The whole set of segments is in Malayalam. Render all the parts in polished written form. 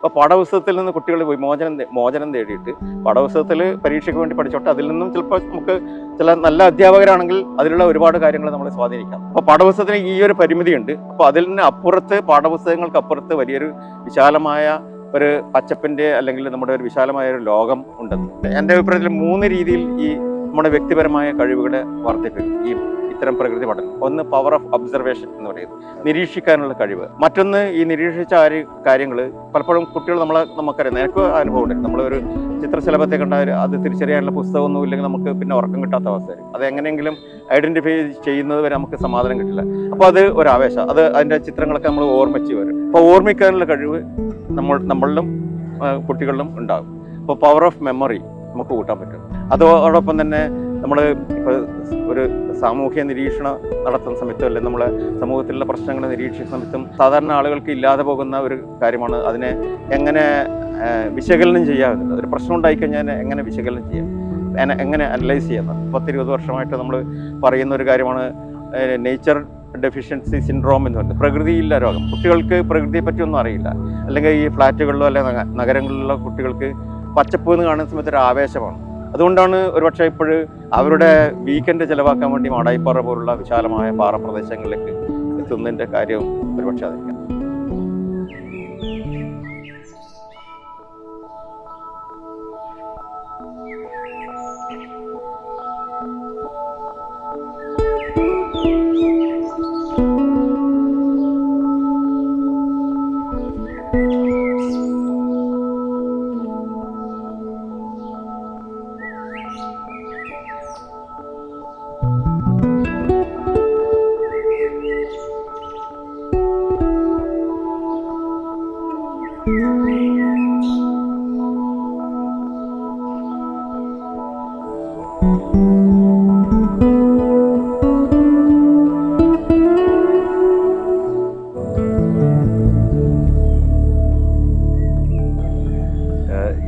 അപ്പോൾ പാഠപുസ്തകത്തിൽ നിന്ന് കുട്ടികൾ മോചനം നേടിയിട്ട് പാഠപുസ്തകത്തിൽ പരീക്ഷയ്ക്ക് വേണ്ടി പഠിച്ചോട്ടെ, അതിൽ നിന്നും ചിലപ്പോൾ നമുക്ക് ചില നല്ല അധ്യാപകരാണെങ്കിൽ അതിലുള്ള ഒരുപാട് കാര്യങ്ങൾ നമ്മളെ സ്വാധീനിക്കാം. അപ്പോൾ പാഠപുസ്തകത്തിന് ഈ ഒരു പരിമിതിയുണ്ട്. അപ്പോൾ അതിൽ നിന്ന് അപ്പുറത്ത്, പാഠപുസ്തകങ്ങൾക്ക് അപ്പുറത്ത് വലിയൊരു വിശാലമായ ഒരു പച്ചപ്പിൻ്റെ അല്ലെങ്കിൽ നമ്മുടെ ഒരു വിശാലമായ ഒരു ലോകം ഉണ്ടെന്ന് എൻ്റെ അഭിപ്രായത്തിൽ 3 രീതിയിൽ ഈ നമ്മുടെ വ്യക്തിപരമായ കഴിവുകളെ വർദ്ധിപ്പിക്കും ഈ ഇത്തരം പ്രകൃതി പഠനം. ഒന്ന് പവർ ഓഫ് ഒബ്സർവേഷൻ എന്ന് പറയുന്നത്, നിരീക്ഷിക്കാനുള്ള കഴിവ്. മറ്റൊന്ന് ഈ നിരീക്ഷിച്ച കാര്യങ്ങൾ പലപ്പോഴും കുട്ടികൾ നമുക്കറിയാം, എനിക്ക് അനുഭവം ഉണ്ട്. നമ്മളൊരു ചിത്രശലഭത്തെ കണ്ടാൽ അത് തിരിച്ചറിയാനുള്ള പുസ്തകമൊന്നും ഇല്ലെങ്കിൽ നമുക്ക് പിന്നെ ഉറക്കം കിട്ടാത്ത അവസ്ഥ വരും. അത് എങ്ങനെയെങ്കിലും ഐഡന്റിഫൈ ചെയ്യുന്നത് വരെ നമുക്ക് സമാധാനം കിട്ടില്ല. അപ്പോൾ അത് ഒരു ആവേശം, അത് അതിൻ്റെ ചിത്രങ്ങളൊക്കെ നമ്മൾ ഓർമ്മിച്ച് വരും. അപ്പോൾ ഓർമ്മിക്കാനുള്ള കഴിവ് നമ്മളിലും കുട്ടികളിലും ഉണ്ടാകും. അപ്പോൾ പവർ ഓഫ് മെമ്മറി നമുക്ക് കൂട്ടാൻ പറ്റും. അതോടൊപ്പം തന്നെ നമ്മൾ ഇപ്പോൾ ഒരു സാമൂഹ്യ നിരീക്ഷണം നടത്തുന്ന സമയത്തും അല്ലെങ്കിൽ നമ്മളെ സമൂഹത്തിലുള്ള പ്രശ്നങ്ങൾ നിരീക്ഷിക്കുന്ന സമയത്തും സാധാരണ ആളുകൾക്ക് ഇല്ലാതെ പോകുന്ന ഒരു കാര്യമാണ് അതിനെ എങ്ങനെ വിശകലനം ചെയ്യാവുന്നത്. ഒരു പ്രശ്നം ഉണ്ടായിക്കഴിഞ്ഞാൽ എങ്ങനെ വിശകലനം ചെയ്യാം, എങ്ങനെ അനലൈസ് ചെയ്യുന്നത്. 10-20 വർഷമായിട്ട് നമ്മൾ പറയുന്ന ഒരു കാര്യമാണ് നേച്ചർ ഡെഫിഷ്യൻസി സിൻഡ്രോം എന്ന് പറയുന്നത്, പ്രകൃതിയില്ല രോഗം. കുട്ടികൾക്ക് പ്രകൃതിയെ പറ്റിയൊന്നും അറിയില്ല. അല്ലെങ്കിൽ ഈ ഫ്ലാറ്റുകളിലോ അല്ലെങ്കിൽ നഗരങ്ങളിലോ കുട്ടികൾക്ക് പച്ചപ്പ് എന്ന് കാണുന്ന സമയത്ത് ഒരു ആവേശമാണ്. അതുകൊണ്ടാണ് ഒരുപക്ഷെ ഇപ്പോഴ് അവരുടെ വീക്കെൻഡ് ചിലവാക്കാൻ വേണ്ടി മാടായിപ്പാറ പോലുള്ള വിശാലമായ പാറപ്രദേശങ്ങളിലേക്ക് എത്തുന്നതിൻ്റെ കാര്യവും ഒരുപക്ഷെ അതായിരിക്കാം.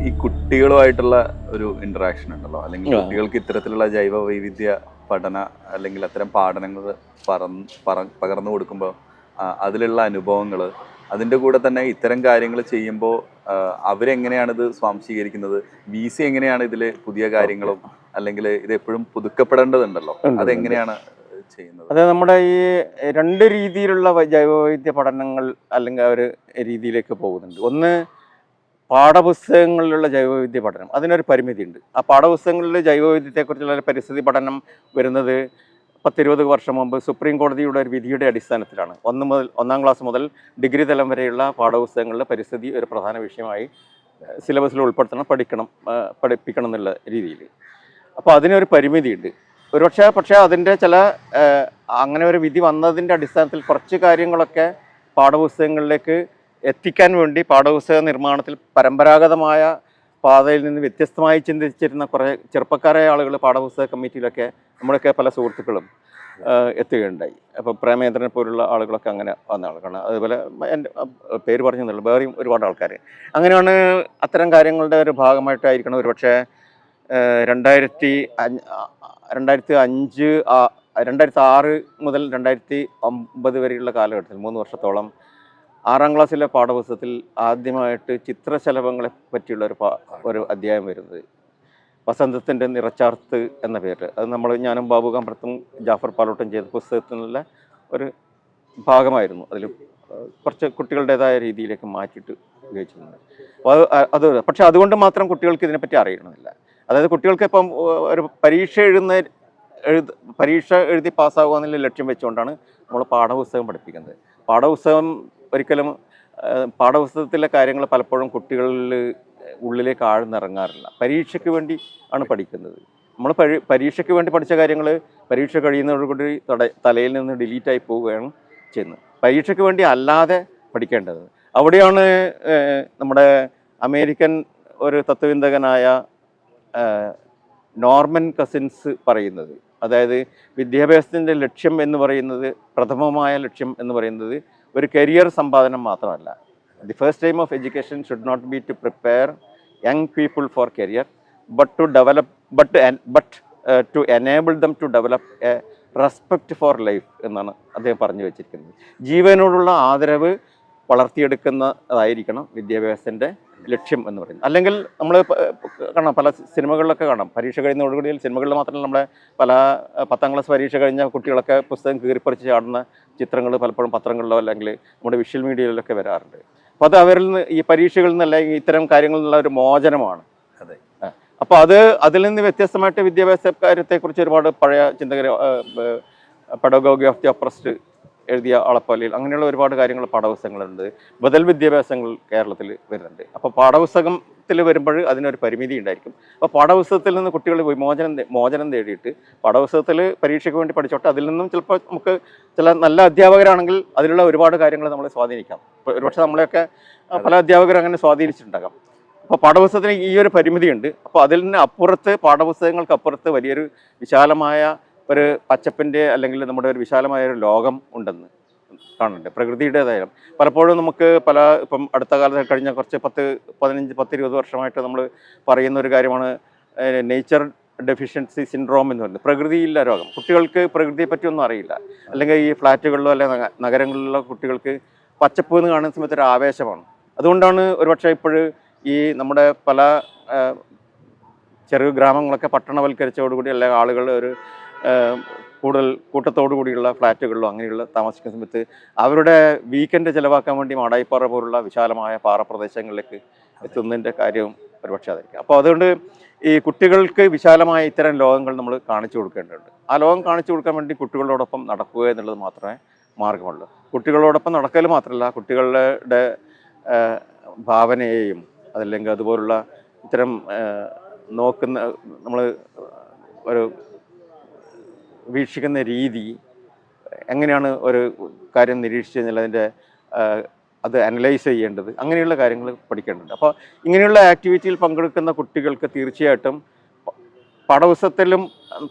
ഈ കുട്ടികളുമായിട്ടുള്ള ഒരു ഇന്ററാക്ഷൻ ഉണ്ടല്ലോ, അല്ലെങ്കിൽ കുട്ടികൾക്ക് ഇത്തരത്തിലുള്ള ജൈവ വൈവിധ്യ പഠന അല്ലെങ്കിൽ അത്തരം പാഠനങ്ങൾ പകർന്നു കൊടുക്കുമ്പോൾ അതിലുള്ള അനുഭവങ്ങൾ, അതിൻ്റെ കൂടെ തന്നെ ഇത്തരം കാര്യങ്ങൾ ചെയ്യുമ്പോൾ അവരെങ്ങനെയാണിത് സ്വാംശീകരിക്കുന്നത്, VC എങ്ങനെയാണ് ഇതിൽ പുതിയ കാര്യങ്ങളും അല്ലെങ്കിൽ ഇത് എപ്പോഴും പുതുക്കപ്പെടേണ്ടതുണ്ടല്ലോ, അതെങ്ങനെയാണ് ചെയ്യുന്നത്? അതായത് നമ്മുടെ ഈ 2 രീതിയിലുള്ള ജൈവവൈവിധ്യ പഠനങ്ങൾ അല്ലെങ്കിൽ ഒരു രീതിയിലേക്ക് പോകുന്നുണ്ട്. ഒന്ന് പാഠപുസ്തകങ്ങളിലുള്ള ജൈവവൈവിധ്യ പഠനം, അതിനൊരു പരിമിതിയുണ്ട്. ആ പാഠപുസ്തകങ്ങളിലെ ജൈവവൈവിധ്യത്തെക്കുറിച്ചുള്ള പരിസ്ഥിതി പഠനം വരുന്നത് 10-20 വർഷം മുമ്പ് സുപ്രീം കോടതിയുടെ ഒരു വിധിയുടെ അടിസ്ഥാനത്തിലാണ്. 1 ക്ലാസ് മുതൽ ഡിഗ്രി തലം വരെയുള്ള പാഠപുസ്തകങ്ങളിലെ പരിസ്ഥിതി ഒരു പ്രധാന വിഷയമായി സിലബസിൽ ഉൾപ്പെടുത്തണം, പഠിപ്പിക്കണം എന്നുള്ള രീതിയിൽ. അപ്പോൾ അതിനൊരു പരിമിതിയുണ്ട്. പക്ഷേ അതിൻ്റെ ചില അങ്ങനെ ഒരു വിധി വന്നതിൻ്റെ അടിസ്ഥാനത്തിൽ കുറച്ച് കാര്യങ്ങളൊക്കെ പാഠപുസ്തകങ്ങളിലേക്ക് എത്തിക്കാൻ വേണ്ടി പാഠപുസ്തക നിർമ്മാണത്തിൽ പരമ്പരാഗതമായ പാതയിൽ നിന്ന് വ്യത്യസ്തമായി ചിന്തിച്ചിരുന്ന കുറേ ചെറുപ്പക്കാരായ ആളുകൾ പാഠപുസ്തക കമ്മിറ്റിയിലൊക്കെ നമ്മുടെയൊക്കെ പല സുഹൃത്തുക്കളും എത്തുകയുണ്ടായി. അപ്പോൾ പ്രേമേന്ദ്രനെ പോലുള്ള ആളുകളൊക്കെ അങ്ങനെ വന്ന ആളുകളാണ്. അതുപോലെ എൻ്റെ പേര് പറഞ്ഞെന്നുള്ളൂ, വേറെയും ഒരുപാട് ആൾക്കാർ. അങ്ങനെയാണ് അത്തരം കാര്യങ്ങളുടെ ഒരു ഭാഗമായിട്ടായിരിക്കണം ഒരുപക്ഷെ 2006 മുതൽ 2009 വരെയുള്ള കാലഘട്ടത്തിൽ 3 വർഷത്തോളം 6ാം ക്ലാസ്സിലെ പാഠപുസ്തകത്തിൽ ആദ്യമായിട്ട് ചിത്രശലഭങ്ങളെ പറ്റിയുള്ള ഒരു അധ്യായം വരുന്നത് വസന്തത്തിൻ്റെ നിറച്ചാർത്ത് എന്ന പേര്. അത് ഞാനും ബാബു കമ്പ്രത്തും ജാഫർ പാലോട്ടും ചെയ്ത പുസ്തകത്തിനുള്ള ഒരു ഭാഗമായിരുന്നു. അതിൽ കുറച്ച് കുട്ടികളുടേതായ രീതിയിലേക്ക് മാറ്റിയിട്ട് ഉപയോഗിച്ചിട്ടുണ്ട്. അപ്പോൾ പക്ഷെ അതുകൊണ്ട് മാത്രം കുട്ടികൾക്ക് ഇതിനെപ്പറ്റി അറിയണമെന്നില്ല. അതായത് കുട്ടികൾക്ക് ഇപ്പം ഒരു പരീക്ഷ എഴുതി പാസ്സാകുക എന്നുള്ള ലക്ഷ്യം വെച്ചുകൊണ്ടാണ് നമ്മൾ പാഠപുസ്തകം പഠിപ്പിക്കുന്നത്. പാഠപുസ്തകം ഒരിക്കലും പാഠപുസ്തകത്തിലെ കാര്യങ്ങൾ പലപ്പോഴും കുട്ടികളിൽ ഉള്ളിലേക്ക് ആഴ്ന്നിറങ്ങാറില്ല. പരീക്ഷയ്ക്ക് വേണ്ടി ആണ് പഠിക്കുന്നത്. നമ്മൾ പരീക്ഷയ്ക്ക് വേണ്ടി പഠിച്ച കാര്യങ്ങൾ പരീക്ഷ കഴിയുന്നതോടുകൂടി തലയിൽ നിന്ന് ഡിലീറ്റായി പോവുകയാണ് ചെയ്യുന്നത്. പരീക്ഷയ്ക്ക് വേണ്ടി അല്ലാതെ പഠിക്കേണ്ടത്. അവിടെയാണ് നമ്മുടെ അമേരിക്കൻ ഒരു തത്വചിന്തകനായ നോർമൻ കസിൻസ് പറയുന്നത്. അതായത് വിദ്യാഭ്യാസത്തിൻ്റെ ലക്ഷ്യം എന്ന് പറയുന്നത്, പ്രഥമമായ ലക്ഷ്യം എന്ന് പറയുന്നത് ഒരു കരിയർ സമ്പാദനം മാത്രമല്ല. The first aim of education should not be to prepare young people for career but to enable them to develop a respect for life എന്നാണ് അദ്ദേഹം പറഞ്ഞു വെച്ചിരിക്കുന്നത്. ജീവനോടുള്ള ആദരവ് വളർത്തിയെടുക്കുന്നതായിരിക്കണം വിദ്യാഭ്യാസത്തിൻ്റെ ലക്ഷ്യം എന്ന് പറയുന്നത്. അല്ലെങ്കിൽ നമ്മൾ കാണാം, പല സിനിമകളിലൊക്കെ കാണാം, പരീക്ഷ കഴിയുന്നതോടുകൂടി സിനിമകളിൽ മാത്രമല്ല, നമ്മുടെ പല 10ാം ക്ലാസ് പരീക്ഷ കഴിഞ്ഞ കുട്ടികളൊക്കെ പുസ്തകം കീറിപ്പറിച്ച് ചാടുന്ന ചിത്രങ്ങൾ പലപ്പോഴും പത്രങ്ങളിലോ അല്ലെങ്കിൽ നമ്മുടെ വിഷ്വൽ മീഡിയയിലൊക്കെ വരാറുണ്ട്. അപ്പോൾ അത് അവരിൽ നിന്ന്, ഈ പരീക്ഷകളിൽ നിന്ന് അല്ലെങ്കിൽ ഇത്തരം കാര്യങ്ങളിൽ നിന്നുള്ള ഒരു മോചനമാണ്. അതെ. അപ്പോൾ അതിൽ നിന്ന് വ്യത്യസ്തമായിട്ട് വിദ്യാഭ്യാസ കാര്യത്തെക്കുറിച്ച് ഒരുപാട് പഴയ ചിന്തകർ, പെഡഗോഗി ഓഫ് ദി ഒപ്രസ്ഡ് എഴുതിയ ആളപ്പള്ളിയിൽ, അങ്ങനെയുള്ള ഒരുപാട് കാര്യങ്ങൾ പാഠപുസ്തകങ്ങളുണ്ട്. ബദൽ വിദ്യാഭ്യാസങ്ങൾ കേരളത്തിൽ വരുന്നുണ്ട്. അപ്പോൾ പാഠപുസ്തകത്തിൽ വരുമ്പോൾ അതിനൊരു പരിമിതി ഉണ്ടായിരിക്കും. അപ്പോൾ പാഠപുസ്തകത്തിൽ നിന്ന് കുട്ടികൾ മോചനം നേടിയിട്ട് പാഠപുസ്തകത്തിൽ പരീക്ഷയ്ക്ക് വേണ്ടി പഠിച്ചോട്ടെ, അതിൽ നിന്നും ചിലപ്പോൾ നമുക്ക് ചില നല്ല അധ്യാപകരാണെങ്കിൽ അതിലുള്ള ഒരുപാട് കാര്യങ്ങൾ നമ്മളെ സ്വാധീനിക്കാം. ഇപ്പോൾ ഒരുപക്ഷെ നമ്മളെയൊക്കെ പല അധ്യാപകരും അങ്ങനെ സ്വാധീനിച്ചിട്ടുണ്ടാകാം. അപ്പോൾ പാഠപുസ്തകത്തിന് ഈ ഒരു പരിമിതിയുണ്ട്. അപ്പോൾ അതിൽ നിന്ന് അപ്പുറത്ത്, പാഠപുസ്തകങ്ങൾക്ക് അപ്പുറത്ത് വലിയൊരു വിശാലമായ ഒരു പച്ചപ്പിൻ്റെ അല്ലെങ്കിൽ നമ്മുടെ ഒരു വിശാലമായ ഒരു ലോകം ഉണ്ടെന്ന് കാണുന്നുണ്ട്, പ്രകൃതിയുടേതായാലും. പലപ്പോഴും നമുക്ക് ഇപ്പം അടുത്ത കാലത്ത് കഴിഞ്ഞ കുറച്ച് 10-15-20 വർഷമായിട്ട് നമ്മൾ പറയുന്ന ഒരു കാര്യമാണ് നേച്ചർ ഡെഫിഷ്യൻസി സിൻഡ്രോം എന്ന് പറയുന്നത്, പ്രകൃതിയില്ല രോഗം. കുട്ടികൾക്ക് പ്രകൃതിയെ പറ്റിയൊന്നും അറിയില്ല. അല്ലെങ്കിൽ ഈ ഫ്ലാറ്റുകളിലോ അല്ലെങ്കിൽ നഗരങ്ങളിലോ കുട്ടികൾക്ക് പച്ചപ്പ് എന്ന് കാണുന്ന സമയത്ത് ഒരു ആവേശമാണ്. അതുകൊണ്ടാണ് ഒരുപക്ഷെ ഇപ്പോൾ ഈ നമ്മുടെ പല ചെറു ഗ്രാമങ്ങളൊക്കെ പട്ടണവൽക്കരിച്ചതോടുകൂടി അല്ലെങ്കിൽ ആളുകൾ ഒരു കൂടുതൽ കൂട്ടത്തോടു കൂടിയുള്ള ഫ്ലാറ്റുകളിലോ അങ്ങനെയുള്ള താമസിക്കുന്ന സമയത്ത് അവരുടെ വീക്കെൻഡ് ചിലവാക്കാൻ വേണ്ടി മാടായിപ്പാറ പോലുള്ള വിശാലമായ പാറപ്രദേശങ്ങളിലേക്ക് എത്തുന്നതിൻ്റെ കാര്യവും ഒരുപക്ഷെ അതായിരിക്കും. അപ്പോൾ അതുകൊണ്ട് ഈ കുട്ടികൾക്ക് വിശാലമായ ഇത്തരം ലോകങ്ങൾ നമ്മൾ കാണിച്ചു കൊടുക്കേണ്ടതുണ്ട്. ആ ലോകം കാണിച്ചു കൊടുക്കാൻ വേണ്ടി കുട്ടികളോടൊപ്പം നടക്കുക എന്നുള്ളത് മാത്രമേ മാർഗമുള്ളൂ. കുട്ടികളോടൊപ്പം നടക്കൽ മാത്രമല്ല, കുട്ടികളുടെ ഭാവനയെയും അതല്ലെങ്കിൽ അതുപോലുള്ള ഇത്തരം നമ്മൾ ഒരു വീക്ഷിക്കുന്ന രീതി, എങ്ങനെയാണ് ഒരു കാര്യം നിരീക്ഷിച്ച് കഴിഞ്ഞാൽ അത് അനലൈസ് ചെയ്യേണ്ടത്, അങ്ങനെയുള്ള കാര്യങ്ങൾ പഠിക്കേണ്ടതുണ്ട്. അപ്പോൾ ഇങ്ങനെയുള്ള ആക്ടിവിറ്റിയിൽ പങ്കെടുക്കുന്ന കുട്ടികൾക്ക് തീർച്ചയായിട്ടും പാഠപുസ്തകം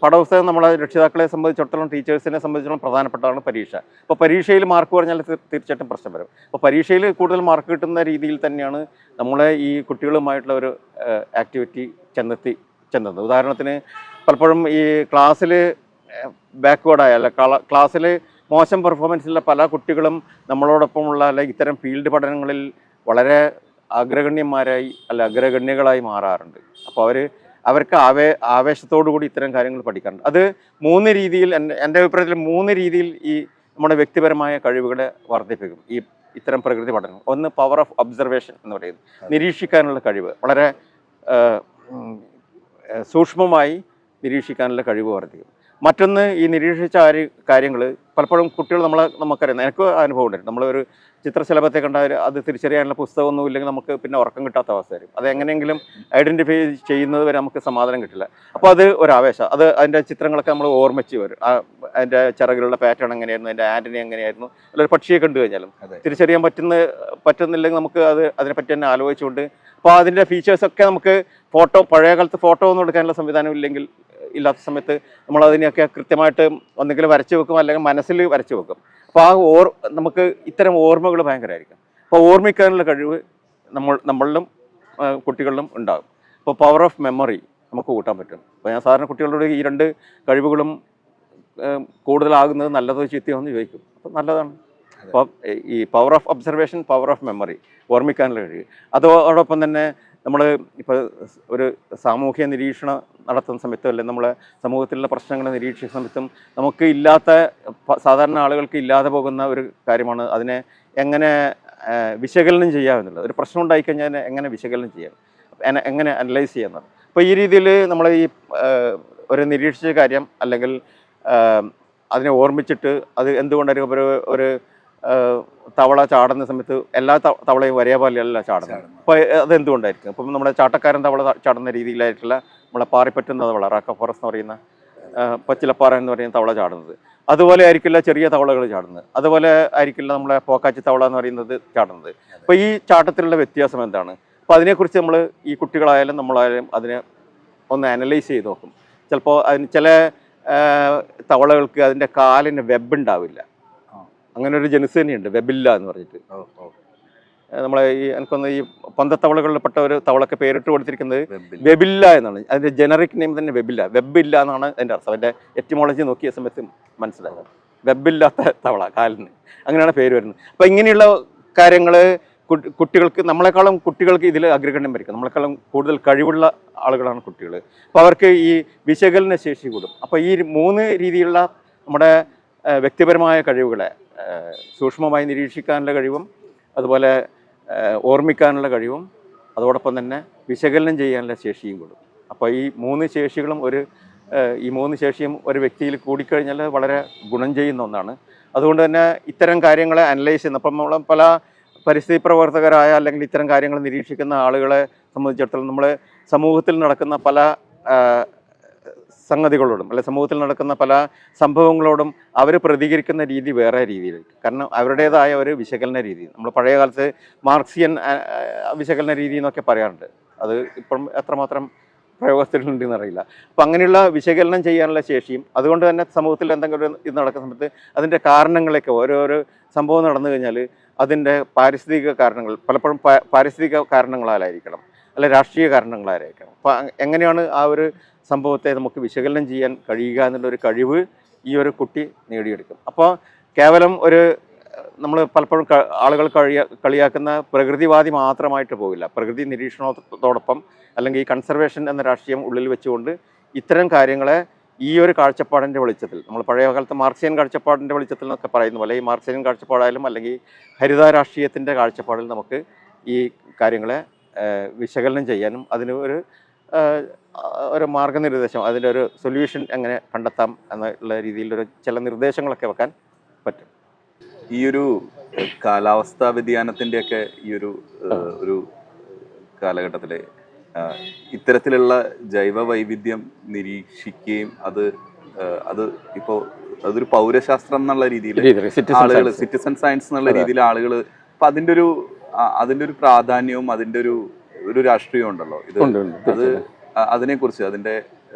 നമ്മളെ രക്ഷിതാക്കളെ സംബന്ധിച്ചിടത്തോളം, ടീച്ചേഴ്സിനെ സംബന്ധിച്ചിടത്തോളം പ്രധാനപ്പെട്ടതാണ് പരീക്ഷ. അപ്പോൾ പരീക്ഷയിൽ മാർക്ക് പറഞ്ഞാൽ തീർച്ചയായിട്ടും പ്രശ്നം വരും. അപ്പോൾ പരീക്ഷയിൽ കൂടുതൽ മാർക്ക് കിട്ടുന്ന രീതിയിൽ തന്നെയാണ് നമ്മളെ ഈ കുട്ടികളുമായിട്ടുള്ള ഒരു ആക്ടിവിറ്റി ചെന്നത്. ഉദാഹരണത്തിന് പലപ്പോഴും ഈ ക്ലാസ്സിൽ ബാക്ക്വേർഡായ അല്ല ക്ലാസ്സിൽ മോശം പെർഫോമൻസുള്ള പല കുട്ടികളും നമ്മളോടൊപ്പമുള്ള അല്ലെങ്കിൽ ഇത്തരം ഫീൽഡ് പഠനങ്ങളിൽ വളരെ അഗ്രഗണ്യകളായി മാറാറുണ്ട്. അപ്പോൾ അവർക്ക് ആവേശത്തോടു കൂടി ഇത്തരം കാര്യങ്ങൾ പഠിക്കാറുണ്ട്. അത് 3 രീതിയിൽ, എൻ്റെ അഭിപ്രായത്തിൽ 3 രീതിയിൽ ഈ നമ്മുടെ വ്യക്തിപരമായ കഴിവുകളെ വർദ്ധിപ്പിക്കും ഈ ഇത്തരം പ്രകൃതി പഠനം. ഒന്ന്, പവർ ഓഫ് ഒബ്സർവേഷൻ എന്ന് പറയുന്നത്, നിരീക്ഷിക്കാനുള്ള കഴിവ്, വളരെ സൂക്ഷ്മമായി നിരീക്ഷിക്കാനുള്ള കഴിവ് വർദ്ധിക്കും. മറ്റൊന്ന്, ഈ നിരീക്ഷിച്ച കാര്യങ്ങൾ പലപ്പോഴും കുട്ടികൾ നമുക്കറിയാം, എനിക്ക് അനുഭവം ഉണ്ടായിരുന്നു. നമ്മളൊരു ചിത്രശലഭത്തെ കണ്ടാൽ അത് തിരിച്ചറിയാനുള്ള പുസ്തകമൊന്നും ഇല്ലെങ്കിൽ നമുക്ക് പിന്നെ ഉറക്കം കിട്ടാത്ത അവസ്ഥ വരും. അത് എങ്ങനെയെങ്കിലും ഐഡൻറ്റിഫൈ ചെയ്യുന്നത് വരെ നമുക്ക് സമാധാനം കിട്ടില്ല. അപ്പോൾ അത് ഒരു ആവേശം, അതിൻ്റെ ചിത്രങ്ങളൊക്കെ നമ്മൾ ഓർമ്മിച്ച് വരും. അതിൻ്റെ ചിറകിലുള്ള പാറ്റേൺ എങ്ങനെയായിരുന്നു, അതിൻ്റെ ആൻ്റണി എങ്ങനെയായിരുന്നു, അല്ലെങ്കിൽ പക്ഷിയെ കണ്ടു കഴിഞ്ഞാലും തിരിച്ചറിയാൻ പറ്റുന്നില്ലെങ്കിൽ നമുക്ക് അതിനെപ്പറ്റി തന്നെ ആലോചിച്ചുകൊണ്ട്, അപ്പോൾ അതിൻ്റെ ഫീച്ചേഴ്സൊക്കെ നമുക്ക് പഴയ കാലത്ത് ഫോട്ടോ ഒന്നും എടുക്കാനുള്ള സംവിധാനം ഇല്ലാത്ത സമയത്ത് നമ്മൾ അതിനെയൊക്കെ കൃത്യമായിട്ട് ഒന്നെങ്കിലും വരച്ചു വെക്കും, അല്ലെങ്കിൽ മനസ്സിൽ വരച്ചു വെക്കും. അപ്പോൾ നമുക്ക് ഇത്തരം ഓർമ്മകൾ ഭയങ്കരമായിരിക്കും. അപ്പോൾ ഓർമ്മിക്കാനുള്ള കഴിവ് നമ്മളിലും കുട്ടികളിലും ഉണ്ടാകും. അപ്പോൾ പവർ ഓഫ് മെമ്മറി നമുക്ക് കൂട്ടാൻ പറ്റും. അപ്പോൾ ഞാൻ സാധാരണ കുട്ടികളോട് ഈ 2 കഴിവുകളും കൂടുതലാകുന്നത് നല്ലതോ ചീത്തയോ എന്ന് ചോദിക്കും. അപ്പോൾ നല്ലതാണ്. അപ്പോൾ ഈ power of observation, power of memory, ഓർമ്മിക്കാനുള്ള കഴിവ്. അതോടൊപ്പം തന്നെ നമ്മൾ ഇപ്പോൾ ഒരു സാമൂഹ്യ നിരീക്ഷണം നടത്തുന്ന സമയത്തും അല്ലെങ്കിൽ നമ്മളെ സമൂഹത്തിലുള്ള പ്രശ്നങ്ങളെ നിരീക്ഷിക്കുന്ന സമയത്തും നമുക്ക് സാധാരണ ആളുകൾക്ക് ഇല്ലാതെ പോകുന്ന ഒരു കാര്യമാണ് അതിനെ എങ്ങനെ വിശകലനം ചെയ്യാം എന്നുള്ളത്. ഒരു പ്രശ്നം ഉണ്ടായിക്കഴിഞ്ഞാൽ അതിനെ എങ്ങനെ വിശകലനം ചെയ്യാം, എങ്ങനെ അനലൈസ് ചെയ്യാമെന്നത്. അപ്പോൾ ഈ രീതിയിൽ നമ്മൾ ഈ ഒരു നിരീക്ഷിച്ച കാര്യം അല്ലെങ്കിൽ അതിനെ ഓർമ്മിച്ചിട്ട് അത് എന്തുകൊണ്ടായിരിക്കും ഒരു തവള ചാടുന്ന സമയത്ത് എല്ലാ തവളയും ഒരേപോലെയല്ല ചാടുന്നത്. അപ്പോൾ അതെന്തുകൊണ്ടായിരിക്കും? അപ്പം നമ്മുടെ ചാട്ടക്കാരൻ തവള ചാടുന്ന രീതിയിലായിട്ടുള്ള നമ്മളെ പാറിപ്പറ്റുന്ന തവള, റാക്ക ഫോറസ്റ്റ് എന്ന് പറയുന്ന, പച്ചിലപ്പാറ എന്ന് പറയുന്ന തവള ചാടുന്നത്, അതുപോലെ ആയിരിക്കില്ല ചെറിയ തവളകൾ ചാടുന്നത്. അതുപോലെ ആയിരിക്കില്ല നമ്മളെ പോക്കാച്ചി തവള എന്ന് പറയുന്നത് ചാടുന്നത്. അപ്പോൾ ഈ ചാട്ടത്തിലുള്ള വ്യത്യാസം എന്താണ്? അപ്പോൾ അതിനെക്കുറിച്ച് നമ്മൾ ഈ കുട്ടികളായാലും നമ്മളായാലും അതിനെ ഒന്ന് അനലൈസ് ചെയ്ത് നോക്കും. ചിലപ്പോൾ ചില തവളകൾക്ക് അതിൻ്റെ കാലിന് വെബ് ഉണ്ടാവില്ല. അങ്ങനെ ഒരു ജനുസ് തന്നെയുണ്ട്, വെബില്ല എന്ന് പറഞ്ഞിട്ട്. നമ്മളെ എനിക്കൊന്ന് ഈ പന്തത്തവളകളിൽപ്പെട്ട ഒരു തവളക്ക് പേരിട്ട് കൊടുത്തിരിക്കുന്നത് വെബില്ല എന്നാണ്. അതിൻ്റെ ജനറിക് നെയിം തന്നെ വെബില്ല എന്നാണ് അതിൻ്റെ അർത്ഥം. അതിൻ്റെ എറ്റിമോളജി നോക്കിയ സമയത്ത് മനസ്സിലാകും, വെബില്ലാത്ത തവള കാലിന്, അങ്ങനെയാണ് പേര് വരുന്നത്. അപ്പോൾ ഇങ്ങനെയുള്ള കാര്യങ്ങൾ കുട്ടികൾക്ക് നമ്മളെക്കാളും കുട്ടികൾക്ക് ഇതിൽ അഗ്രഗണ്യം വരിക്കും. നമ്മളെക്കാളും കൂടുതൽ കഴിവുള്ള ആളുകളാണ് കുട്ടികൾ. അപ്പോൾ അവർക്ക് ഈ വിശകലന ശേഷി കൂടും. അപ്പോൾ ഈ 3 രീതിയിലുള്ള നമ്മുടെ വ്യക്തിപരമായ കഴിവുകളെ സൂക്ഷ്മമായി നിരീക്ഷിക്കാനുള്ള കഴിവും, അതുപോലെ ഓർമ്മിക്കാനുള്ള കഴിവും, അതോടൊപ്പം തന്നെ വിശകലനം ചെയ്യാനുള്ള ശേഷിയും കൂടും. അപ്പോൾ ഈ 3 ശേഷികളും ഈ 3 ശേഷിയും ഒരു വ്യക്തിയിൽ കൂടിക്കഴിഞ്ഞാൽ വളരെ ഗുണം ചെയ്യുന്ന ഒന്നാണ്. അതുകൊണ്ട് തന്നെ ഇത്തരം കാര്യങ്ങളെ അനലൈസ് ചെയ്യുന്ന, അപ്പം നമ്മൾ പല പരിസ്ഥിതി പ്രവർത്തകരായ അല്ലെങ്കിൽ ഇത്തരം കാര്യങ്ങൾ നിരീക്ഷിക്കുന്ന ആളുകളെ സംബന്ധിച്ചിടത്തോളം നമ്മൾ സമൂഹത്തിൽ നടക്കുന്ന പല സംഗതികളോടും അല്ലെ സമൂഹത്തിൽ നടക്കുന്ന പല സംഭവങ്ങളോടും അവർ പ്രതികരിക്കുന്ന രീതി വേറെ രീതിയിലായിരിക്കും. കാരണം അവരുടേതായ ഒരു വിശകലന രീതി, നമ്മൾ പഴയ കാലത്ത് മാർക്സിയൻ വിശകലന രീതി എന്നൊക്കെ പറയാറുണ്ട്. അത് ഇപ്പം എത്രമാത്രം പ്രയോഗത്തിലുണ്ടെന്ന് അറിയില്ല. അപ്പം അങ്ങനെയുള്ള വിശകലനം ചെയ്യാനുള്ള ശേഷിയും, അതുകൊണ്ട് തന്നെ സമൂഹത്തിൽ എന്തെങ്കിലും ഇത് നടക്കുന്ന സമയത്ത് അതിൻ്റെ കാരണങ്ങളൊക്കെ ഓരോരോ സംഭവം നടന്നു കഴിഞ്ഞാൽ അതിൻ്റെ പാരിസ്ഥിതിക കാരണങ്ങൾ പലപ്പോഴും പാരിസ്ഥിതിക കാരണങ്ങളാലായിരിക്കണം, അല്ലെ രാഷ്ട്രീയ കാരണങ്ങളായിരിക്കണം. അപ്പം എങ്ങനെയാണ് ആ ഒരു സംഭവത്തെ നമുക്ക് വിശകലനം ചെയ്യാൻ കഴിയുക എന്നുള്ളൊരു കഴിവ് ഈ ഒരു കുട്ടി നേടിയെടുക്കും. അപ്പോൾ കേവലം നമ്മൾ പലപ്പോഴും ആളുകൾ കളിയാക്കുന്ന പ്രകൃതിവാദി മാത്രമായിട്ട് പോകില്ല. പ്രകൃതി നിരീക്ഷണത്തോടൊപ്പം അല്ലെങ്കിൽ ഈ കൺസർവേഷൻ എന്ന രാഷ്ട്രീയം ഉള്ളിൽ വെച്ചുകൊണ്ട് ഇത്തരം കാര്യങ്ങളെ ഈ ഒരു കാഴ്ചപ്പാടിൻ്റെ വെളിച്ചത്തിൽ, നമ്മൾ പഴയ കാലത്ത് മാർക്സിയൻ കാഴ്ചപ്പാടിൻ്റെ വെളിച്ചത്തിൽ എന്നൊക്കെ പറയുന്ന പോലെ ഈ മാർക്സിയൻ കാഴ്ചപ്പാടായാലും അല്ലെങ്കിൽ ഹരിത രാഷ്ട്രീയത്തിൻ്റെ കാഴ്ചപ്പാടിൽ നമുക്ക് ഈ കാര്യങ്ങളെ വിശകലനം ചെയ്യാനും അതിന് ഒരു മാർഗനിർദ്ദേശം, അതിൻ്റെ ഒരു സൊല്യൂഷൻ എങ്ങനെ കണ്ടെത്താം എന്നുള്ള രീതിയിലൊരു ചില നിർദ്ദേശങ്ങളൊക്കെ വെക്കാൻ പറ്റും. ഈ ഒരു കാലാവസ്ഥാ വ്യതിയാനത്തിൻ്റെയൊക്കെ ഈ ഒരു കാലഘട്ടത്തിൽ ഇത്തരത്തിലുള്ള ജൈവ വൈവിധ്യം നിരീക്ഷിക്കുകയും അത് ഇപ്പോൾ അതൊരു പൗരശാസ്ത്രം എന്നുള്ള രീതിയിൽ ആളുകൾ, സിറ്റിസൺ സയൻസ് എന്നുള്ള രീതിയിൽ ആളുകൾ, അപ്പം അതിൻ്റെ ഒരു പ്രാധാന്യവും അതിൻ്റെ ഒരു രാഷ്ട്രീയം ഉണ്ടല്ലോ, അത് അതിനെക്കുറിച്ച്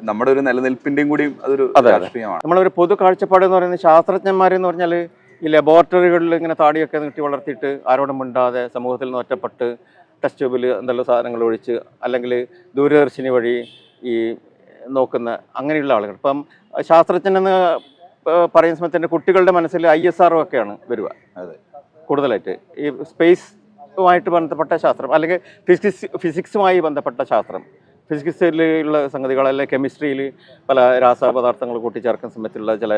നമ്മുടെ ഒരു നിലനിൽപ്പിന്റെയും കൂടി അതൊരു രാഷ്ട്രീയമാണ്. നമ്മളൊരു പൊതു കാഴ്ചപ്പാട് എന്ന് പറയുന്നത് ശാസ്ത്രജ്ഞന്മാരെന്ന് പറഞ്ഞാൽ ഈ ലബോറട്ടറികളിൽ ഇങ്ങനെ താടിയൊക്കെ നീട്ടി വളർത്തിയിട്ട് ആരോടും മിണ്ടാതെ സമൂഹത്തിൽ നിന്ന് ഒറ്റപ്പെട്ട് ടെസ്റ്റ് ട്യൂബിൽ എന്തെല്ലാം സാധനങ്ങൾ ഒഴിച്ച് അല്ലെങ്കിൽ ദൂരദർശിനി വഴി ഈ നോക്കുന്ന അങ്ങനെയുള്ള ആളുകൾ. ഇപ്പം ശാസ്ത്രജ്ഞനെന്ന് പറയുന്ന സമയത്ത് കുട്ടികളുടെ മനസ്സിൽ ISRO ഒക്കെയാണ് വരിക. അതെ, കൂടുതലായിട്ട് ഈ സ്പേസുമായിട്ട് ബന്ധപ്പെട്ട ശാസ്ത്രം അല്ലെങ്കിൽ ഫിസിക്സുമായി ബന്ധപ്പെട്ട ശാസ്ത്രം, ഫിസിക്സിലുള്ള സംഗതികൾ അല്ലെങ്കിൽ കെമിസ്ട്രിയിൽ പല രാസപദാർത്ഥങ്ങൾ കൂട്ടിച്ചേർക്കുന്ന സമയത്തുള്ള ചില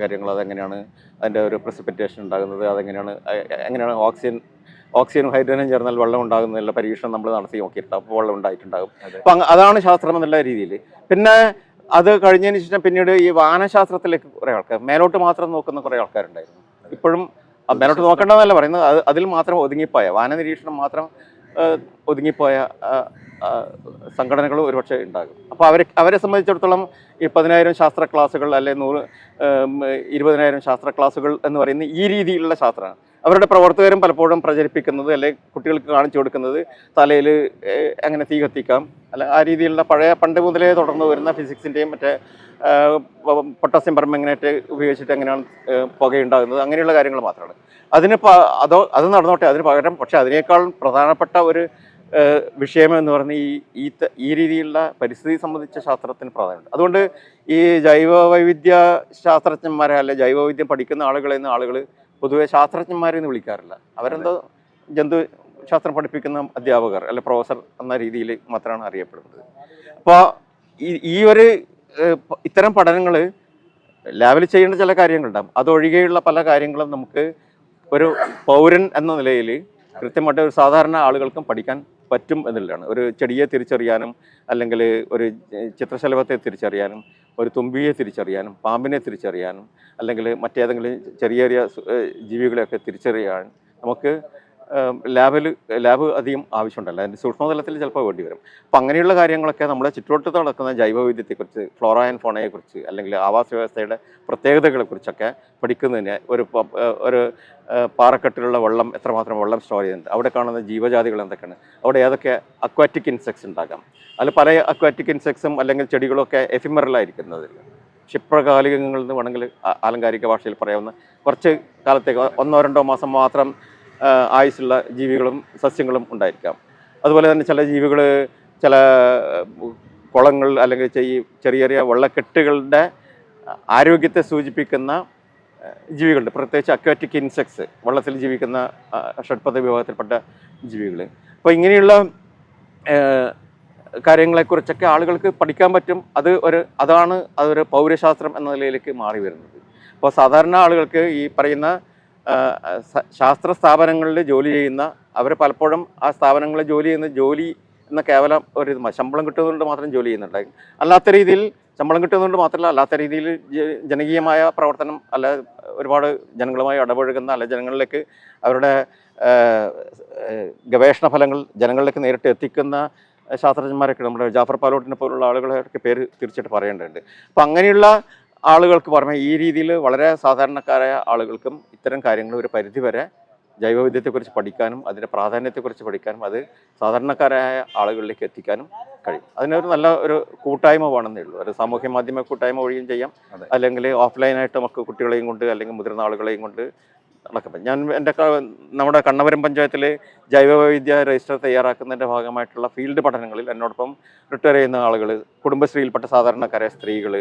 കാര്യങ്ങൾ, അതെങ്ങനെയാണ് അതിൻ്റെ ഒരു പ്രസിപ്പിറ്റേഷൻ ഉണ്ടാകുന്നത്, എങ്ങനെയാണ് ഓക്സിജനും ഹൈഡ്രജനും ചേർന്നാൽ വെള്ളം ഉണ്ടാകുന്നതിനുള്ള പരീക്ഷണം നമ്മൾ നടത്തി നോക്കിയിട്ടുണ്ട്. അപ്പോൾ വെള്ളം ഉണ്ടായിട്ടുണ്ടാകും. അപ്പം അതാണ് ശാസ്ത്രം എന്നുള്ള രീതിയിൽ. പിന്നെ അത് കഴിഞ്ഞതിന് ശേഷം പിന്നീട് ഈ വാനശാസ്ത്രത്തിലേക്ക് കുറേ ആൾക്കാർ, മേലോട്ട് മാത്രം നോക്കുന്ന കുറേ ആൾക്കാരുണ്ടായിരുന്നു. ഇപ്പോഴും മേലോട്ട് നോക്കേണ്ടതെന്നല്ല പറയുന്നത്, അതിൽ മാത്രം ഒതുങ്ങിപ്പോയ, വാന നിരീക്ഷണം മാത്രം ഒതുങ്ങിപ്പോയ സംഘടനകൾ ഒരുപക്ഷെ ഉണ്ടാകും. അപ്പോൾ അവരെ സംബന്ധിച്ചിടത്തോളം ഈ 10,000 ശാസ്ത്ര ക്ലാസ്സുകൾ അല്ലെങ്കിൽ 20,000 ശാസ്ത്ര ക്ലാസ്സുകൾ എന്ന് പറയുന്ന ഈ രീതിയിലുള്ള ശാസ്ത്രമാണ് അവരുടെ പ്രവർത്തകരും പലപ്പോഴും പ്രചരിപ്പിക്കുന്നത്, അല്ലെങ്കിൽ കുട്ടികൾക്ക് കാണിച്ചു കൊടുക്കുന്നത് തലയിൽ എങ്ങനെ തീ കത്തിക്കാം, അല്ല ആ രീതിയിലുള്ള പണ്ട് മുതലേ തുടർന്ന് വരുന്ന ഫിസിക്സിൻ്റെയും മറ്റേ പൊട്ടാസ്യം പെർമാംഗനേറ്റ് ഉപയോഗിച്ചിട്ട് എങ്ങനെയാണ് പുകയുണ്ടാകുന്നത്, അങ്ങനെയുള്ള കാര്യങ്ങൾ മാത്രമാണ്. അത് നടന്നോട്ടെ, അതിന് പകരം പക്ഷേ അതിനേക്കാൾ പ്രധാനപ്പെട്ട ഒരു വിഷയമെന്ന് പറഞ്ഞ് ഈ രീതിയിലുള്ള പരിസ്ഥിതി സംബന്ധിച്ച ശാസ്ത്രത്തിന് പ്രാധാന്യമുണ്ട്. അതുകൊണ്ട് ഈ ജൈവ വൈവിധ്യ ശാസ്ത്രജ്ഞന്മാരെ അല്ലെ ജൈവവൈവിധ്യം പഠിക്കുന്ന ആളുകൾ പൊതുവെ ശാസ്ത്രജ്ഞന്മാരെന്ന് വിളിക്കാറില്ല. അവരെന്തോ ജന്തുശാസ്ത്രം പഠിപ്പിക്കുന്ന അധ്യാപകർ അല്ലെ പ്രൊഫസർ എന്ന രീതിയിൽ മാത്രമാണ് അറിയപ്പെടുന്നത്. അപ്പോൾ ഇത്തരം പഠനങ്ങൾ ലാബിൽ ചെയ്യേണ്ട ചില കാര്യങ്ങളുണ്ടാകും. അതൊഴികെയുള്ള പല കാര്യങ്ങളും നമുക്ക് ഒരു പൗരൻ എന്ന നിലയിൽ കൃത്യമായിട്ട് ഒരു സാധാരണ ആളുകൾക്കും പഠിക്കാൻ പറ്റും എന്നുള്ളതാണ്. ഒരു ചെടിയെ തിരിച്ചറിയാനും അല്ലെങ്കിൽ ഒരു ചിത്രശലഭത്തെ തിരിച്ചറിയാനും ഒരു തുമ്പിയെ തിരിച്ചറിയാനും പാമ്പിനെ തിരിച്ചറിയാനും അല്ലെങ്കിൽ മറ്റേതെങ്കിലും ചെറിയ ജീവികളെയൊക്കെ തിരിച്ചറിയാൻ നമുക്ക് ലാബ് അധികം ആവശ്യമുണ്ടല്ലോ. അതിൻ്റെ സൂക്ഷ്മതലത്തിൽ ചിലപ്പോൾ വേണ്ടി വരും. അപ്പം അങ്ങനെയുള്ള കാര്യങ്ങളൊക്കെ നമ്മുടെ ചുറ്റുവട്ടത്ത് നടക്കുന്ന ജൈവവൈവിധ്യത്തെക്കുറിച്ച്, ഫ്ലോറ ആൻഡ് ഫോണയെക്കുറിച്ച് അല്ലെങ്കിൽ ആവാസ വ്യവസ്ഥയുടെ പ്രത്യേകതകളെക്കുറിച്ചൊക്കെ പഠിക്കുന്നതിന് ഒരു പാറക്കെട്ടിലുള്ള വെള്ളം എത്രമാത്രം വെള്ളം സ്റ്റോർ ചെയ്യുന്നുണ്ട്, അവിടെ കാണുന്ന ജീവജാതികൾ എന്തൊക്കെയാണ്, അവിടെ ഏതൊക്കെ അക്വാറ്റിക് ഇൻസെക്ട്സ് ഉണ്ടാകാം, അതിൽ പല അക്വാറ്റിക് ഇൻസെക്ട്സും അല്ലെങ്കിൽ ചെടികളൊക്കെ എഫിമറലായിരിക്കുന്നത് ക്ഷിപ്രകാലികങ്ങളിൽ നിന്ന് വേണമെങ്കിൽ ആലങ്കാരിക ഭാഷയിൽ പറയാവുന്ന കുറച്ച് കാലത്തേക്ക് 1-2 മാസം മാത്രം ആയുസ്സുള്ള ജീവികളും സസ്യങ്ങളും ഉണ്ടായിരിക്കാം. അതുപോലെ തന്നെ ചില ജീവികൾ ചില കുളങ്ങൾ അല്ലെങ്കിൽ ചെറിയ വെള്ളക്കെട്ടുകളുടെ ആരോഗ്യത്തെ സൂചിപ്പിക്കുന്ന ജീവികളുണ്ട്, പ്രത്യേകിച്ച് അക്വാറ്റിക് ഇൻസെക്ട്സ്, വെള്ളത്തിൽ ജീവിക്കുന്ന ഷഡ്പദ വിഭാഗത്തിൽപ്പെട്ട ജീവികൾ. അപ്പോൾ ഇങ്ങനെയുള്ള കാര്യങ്ങളെക്കുറിച്ചൊക്കെ ആളുകൾക്ക് പഠിക്കാൻ പറ്റും. അതാണ് അതൊരു പൗരശാസ്ത്രം എന്ന നിലയിലേക്ക് മാറി വരുന്നത്. അപ്പോൾ സാധാരണ ആളുകൾക്ക് ഈ പറയുന്ന ശാസ്ത്ര സ്ഥാപനങ്ങളിൽ ജോലി ചെയ്യുന്ന അവർ പലപ്പോഴും ആ സ്ഥാപനങ്ങളിൽ ജോലി എന്ന കേവലം ഒരു ശമ്പളം കിട്ടുന്നതുകൊണ്ട് മാത്രം ജോലി ചെയ്യുന്നുണ്ടായി. അല്ലാത്ത രീതിയിൽ ശമ്പളം കിട്ടുന്നതുകൊണ്ട് മാത്രമല്ല, അല്ലാത്ത രീതിയിൽ ജനകീയമായ പ്രവർത്തനം, അല്ല ഒരുപാട് ജനങ്ങളുമായി ഇടപഴകുന്ന, അല്ല ജനങ്ങളിലേക്ക് അവരുടെ ഗവേഷണ ഫലങ്ങൾ ജനങ്ങളിലേക്ക് നേരിട്ട് എത്തിക്കുന്ന ശാസ്ത്രജ്ഞന്മാരൊക്കെ നമ്മുടെ ജാഫർ പാലോട്ടിനെ പോലുള്ള ആളുകളൊക്കെ പേര് തീർച്ചയായിട്ടും പറയേണ്ടതുണ്ട്. അപ്പം അങ്ങനെയുള്ള ആളുകൾക്ക് പുറമെ ഈ രീതിയിൽ വളരെ സാധാരണക്കാരായ ആളുകൾക്കും ഇത്തരം കാര്യങ്ങൾ ഒരു പരിധിവരെ ജൈവവൈവിധ്യത്തെക്കുറിച്ച് പഠിക്കാനും അതിൻ്റെ പ്രാധാന്യത്തെക്കുറിച്ച് പഠിക്കാനും അത് സാധാരണക്കാരായ ആളുകളിലേക്ക് എത്തിക്കാനും കഴിയും. അതിനൊരു നല്ല ഒരു കൂട്ടായ്മ വേണമെന്നേ ഉള്ളൂ. ഒരു സാമൂഹ്യ മാധ്യമ കൂട്ടായ്മ വഴിയും ചെയ്യാം, അല്ലെങ്കിൽ ഓഫ്ലൈനായിട്ട് നമുക്ക് കുട്ടികളെയും കൊണ്ട് അല്ലെങ്കിൽ മുതിർന്ന ആളുകളെയും കൊണ്ട് നടക്കും. ഞാൻ നമ്മുടെ കണ്ണപുരം പഞ്ചായത്തിൽ ജൈവവൈവിധ്യ രജിസ്റ്റർ തയ്യാറാക്കുന്നതിൻ്റെ ഭാഗമായിട്ടുള്ള ഫീൽഡ് പഠനങ്ങളിൽ എന്നോടൊപ്പം റിട്ടയർ ചെയ്യുന്ന ആളുകൾ, കുടുംബശ്രീയിൽപ്പെട്ട സാധാരണക്കാരായ സ്ത്രീകൾ,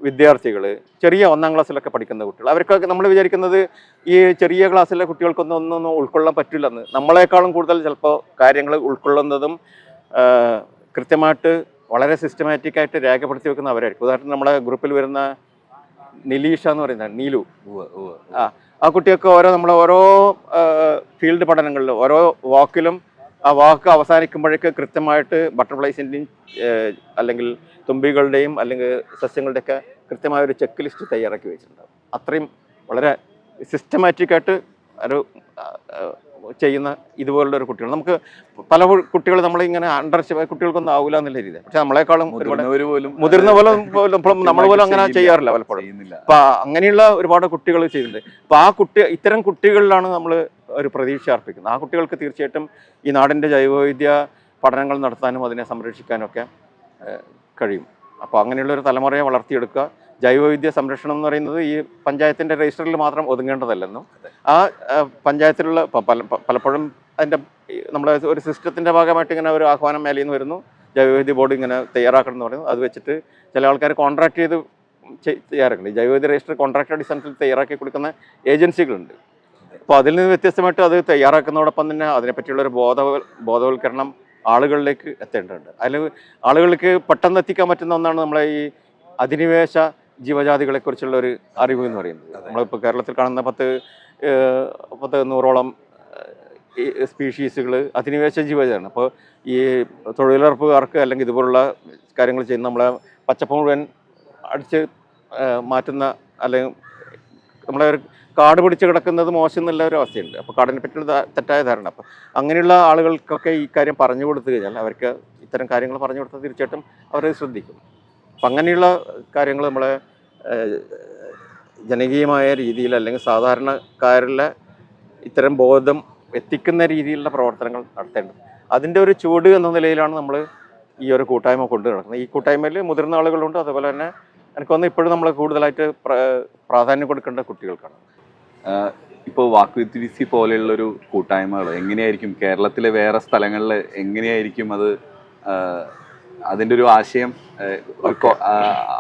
വിദ്യാർത്ഥികൾ, ചെറിയ 1ാം ക്ലാസ്സിലൊക്കെ പഠിക്കുന്ന കുട്ടികൾ, അവർക്കൊക്കെ നമ്മൾ വിചാരിക്കുന്നത് ഈ ചെറിയ ക്ലാസ്സിലെ കുട്ടികൾക്കൊന്നും ഉൾക്കൊള്ളാൻ പറ്റില്ലെന്ന്. നമ്മളെക്കാളും കൂടുതൽ ചിലപ്പോൾ കാര്യങ്ങൾ ഉൾക്കൊള്ളുന്നതും കൃത്യമായിട്ട് വളരെ സിസ്റ്റമാറ്റിക്കായിട്ട് രേഖപ്പെടുത്തി വെക്കുന്ന അവരായിരിക്കും. ഉദാഹരണത്തിന് നമ്മുടെ ഗ്രൂപ്പിൽ വരുന്ന നിലീഷ എന്ന് പറയുന്നത്, നീലു, ആ കുട്ടിയൊക്കെ ഓരോ ഫീൽഡ് പഠനങ്ങളിലും ഓരോ വാക്കിലും ആ വാക്ക് അവസാനിക്കുമ്പോഴേക്ക് കൃത്യമായിട്ട് ബട്ടർഫ്ലൈസിൻ്റെയും അല്ലെങ്കിൽ തുമ്പികളുടെയും അല്ലെങ്കിൽ സസ്യങ്ങളുടെയൊക്കെ കൃത്യമായ ഒരു ചെക്ക് ലിസ്റ്റ് തയ്യാറാക്കി വെച്ചിട്ടുണ്ടാവും. അത്രയും വളരെ സിസ്റ്റമാറ്റിക്കായിട്ട് ഒരു ചെയ്യുന്ന ഇതുപോലുള്ള ഒരു കുട്ടികൾ നമുക്ക് പല കുട്ടികൾ നമ്മളിങ്ങനെ കുട്ടികൾക്കൊന്നും ആവില്ല എന്നുള്ള രീതി. പക്ഷെ നമ്മളെക്കാളും മുതിർന്ന പോലും നമ്മൾ പോലും അങ്ങനെ ചെയ്യാറില്ല പലപ്പോഴും. അപ്പൊ അങ്ങനെയുള്ള ഒരുപാട് കുട്ടികൾ ചെയ്യുന്നുണ്ട്. അപ്പൊ ഇത്തരം കുട്ടികളിലാണ് നമ്മൾ ഒരു പ്രതീക്ഷ അർപ്പിക്കുന്നത്. ആ കുട്ടികൾക്ക് തീർച്ചയായിട്ടും ഈ നാടിൻ്റെ ജൈവവൈവിധ്യ പഠനങ്ങൾ നടത്താനും അതിനെ സംരക്ഷിക്കാനും ഒക്കെ കഴിയും. അപ്പോൾ അങ്ങനെയുള്ള ഒരു തലമുറയെ വളർത്തിയെടുക്കുക. ജൈവവൈവിധ്യ സംരക്ഷണം എന്ന് പറയുന്നത് ഈ പഞ്ചായത്തിൻ്റെ രജിസ്റ്ററിൽ മാത്രം ഒതുങ്ങേണ്ടതല്ലെന്നും ആ പഞ്ചായത്തിലുള്ള പലപ്പോഴും അതിൻ്റെ നമ്മുടെ ഒരു സിസ്റ്റത്തിൻ്റെ ഭാഗമായിട്ട് ഇങ്ങനെ ഒരു ആഹ്വാനം മേലിൽ നിന്ന് വരുന്നു, ജൈവവൈവിധ്യ ബോർഡ് ഇങ്ങനെ തയ്യാറാക്കണം എന്ന് പറയുന്നു. അത് വെച്ചിട്ട് ചില ആൾക്കാർ കോൺട്രാക്ട് ചെയ്ത് തയ്യാറാക്കുന്നുണ്ട്. ജൈവവൈവിധ്യ രജിസ്റ്റർ കോൺട്രാക്ട് അടിസ്ഥാനത്തിൽ തയ്യാറാക്കി കൊടുക്കുന്ന ഏജൻസികളുണ്ട്. അപ്പോൾ അതിൽ നിന്ന് വ്യത്യസ്തമായിട്ട് അത് തയ്യാറാക്കുന്നതോടൊപ്പം തന്നെ അതിനെപ്പറ്റിയുള്ളൊരു ബോധവൽക്കരണം ആളുകളിലേക്ക് എത്തേണ്ടതുണ്ട്. അതിൽ ആളുകൾക്ക് പെട്ടെന്ന് എത്തിക്കാൻ പറ്റുന്ന ഒന്നാണ് നമ്മളെ ഈ അധിനിവേശ ജീവജാതികളെക്കുറിച്ചുള്ള ഒരു അറിവ് എന്ന് പറയുന്നത്. നമ്മളിപ്പോൾ കേരളത്തിൽ കാണുന്ന 100-100ഓളം സ്പീഷീസുകൾ അധിനിവേശ ജീവജാതിയാണ്. അപ്പോൾ ഈ തൊഴിലുറപ്പുകാർക്ക് അല്ലെങ്കിൽ ഇതുപോലുള്ള കാര്യങ്ങൾ ചെയ്യുന്ന നമ്മളെ പച്ചപ്പ് മുഴുവൻ അടിച്ച് മാറ്റുന്ന, അല്ലെങ്കിൽ നമ്മളെ ഒരു കാട് പിടിച്ച് കിടക്കുന്നത് മോശം എന്നുള്ള ഒരു അവസ്ഥയുണ്ട്. അപ്പോൾ കാടിനെ പറ്റിയുള്ള തെറ്റായ ധാരണ. അപ്പോൾ അങ്ങനെയുള്ള ആളുകൾക്കൊക്കെ ഈ കാര്യം പറഞ്ഞു കൊടുത്തു കഴിഞ്ഞാൽ, അവർക്ക് ഇത്തരം കാര്യങ്ങൾ പറഞ്ഞു കൊടുത്താൽ തീർച്ചയായിട്ടും അവരത് ശ്രദ്ധിക്കും. അപ്പം അങ്ങനെയുള്ള കാര്യങ്ങൾ നമ്മളെ ജനകീയമായ രീതിയിൽ അല്ലെങ്കിൽ സാധാരണക്കാരിലെ ഇത്തരം ബോധം എത്തിക്കുന്ന രീതിയിലുള്ള പ്രവർത്തനങ്ങൾ നടത്തേണ്ടത്. അതിൻ്റെ ഒരു ചുവട് എന്ന നിലയിലാണ് നമ്മൾ ഈ ഒരു കൂട്ടായ്മ കൊണ്ടു നടക്കുന്നത്. ഈ കൂട്ടായ്മയിൽ മുതിർന്ന ആളുകളുണ്ട്, അതുപോലെ തന്നെ എനിക്ക് തോന്നുന്നു ഇപ്പോഴും നമ്മൾ കൂടുതലായിട്ട് പ്രാധാന്യം കൊടുക്കേണ്ട കുട്ടികൾക്കാണ്. ഇപ്പോൾ വാക്വിത്തിരിസി പോലെയുള്ളൊരു കൂട്ടായ്മകൾ എങ്ങനെയായിരിക്കും കേരളത്തിലെ വേറെ സ്ഥലങ്ങളിൽ എങ്ങനെയായിരിക്കും അത് അതിൻ്റെ ഒരു ആശയം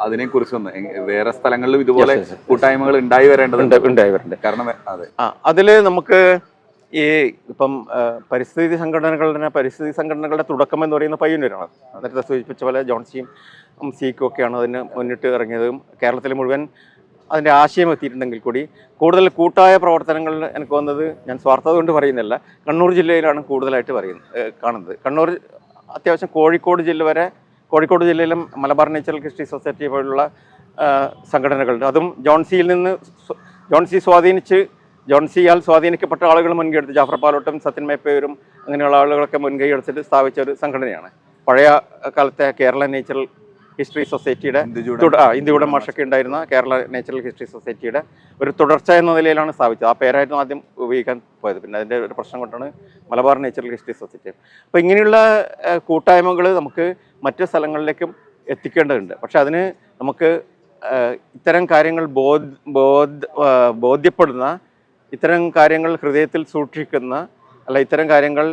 അതിനെ കുറിച്ചൊന്ന് വേറെ സ്ഥലങ്ങളിലും ഇതുപോലെ കൂട്ടായ്മകൾ ഉണ്ടായി വരേണ്ടതുണ്ട്. കാരണം അതിൽ നമുക്ക് ഈ ഇപ്പം പരിസ്ഥിതി സംഘടനകളുടെ തുടക്കം എന്ന് പറയുന്ന പയ്യന്നൂരാണ്. നേരത്തെ സൂചിപ്പിച്ച പോലെ ജോൺസിയും സീക്കും ഒക്കെയാണ് അതിന് മുന്നിട്ട് ഇറങ്ങിയതും. കേരളത്തിൽ മുഴുവൻ അതിൻ്റെ ആശയം എത്തിയിട്ടുണ്ടെങ്കിൽ കൂടി കൂടുതൽ കൂട്ടായ പ്രവർത്തനങ്ങൾ എനിക്ക് വന്നത്, ഞാൻ സ്വാർത്ഥത കൊണ്ട് പറയുന്നില്ല, കണ്ണൂർ ജില്ലയിലാണ് കൂടുതലായിട്ട് കാണുന്നത്. കണ്ണൂർ അത്യാവശ്യം കോഴിക്കോട് ജില്ലയിലും മലബാർ നേച്ചുറൽ ഹിസ്റ്ററി സൊസൈറ്റി പോലുള്ള സംഘടനകളുണ്ട്. അതും ജോൺസിയാൽ സ്വാധീനിക്കപ്പെട്ട ആളുകൾ മുൻകൈ എടുത്ത്, ജാഫർ പാലോട്ടും സത്യൻ മേപ്പയൂരും അങ്ങനെയുള്ള ആളുകളൊക്കെ മുൻകൈ എടുത്തിട്ട് സ്ഥാപിച്ച ഒരു സംഘടനയാണ്. പഴയ കാലത്തെ കേരള നേച്ചുറൽ ഹിസ്റ്ററി സൊസൈറ്റിയുടെ ഇന്ത്യയുടെ മാഷൊക്കെ ഉണ്ടായിരുന്ന കേരള നേച്ചുറൽ ഹിസ്റ്ററി സൊസൈറ്റിയുടെ ഒരു തുടർച്ച എന്ന നിലയിലാണ് സ്ഥാപിച്ചത്. ആ പേരായിരുന്നു ആദ്യം ഉപയോഗിക്കാൻ പോയത്. പിന്നെ അതിൻ്റെ ഒരു പ്രശ്നം കൊണ്ടാണ് മലബാർ നേച്ചുറൽ ഹിസ്റ്ററി സൊസൈറ്റി. അപ്പോൾ ഇങ്ങനെയുള്ള കൂട്ടായ്മകൾ നമുക്ക് മറ്റ് സ്ഥലങ്ങളിലേക്കും എത്തിക്കേണ്ടതുണ്ട്. പക്ഷെ അതിന് നമുക്ക് ഇത്തരം കാര്യങ്ങൾ ബോധ്യപ്പെടുന്ന, ഇത്തരം കാര്യങ്ങൾ ഹൃദയത്തിൽ സൂക്ഷിക്കുന്ന, അല്ല ഇത്തരം കാര്യങ്ങൾ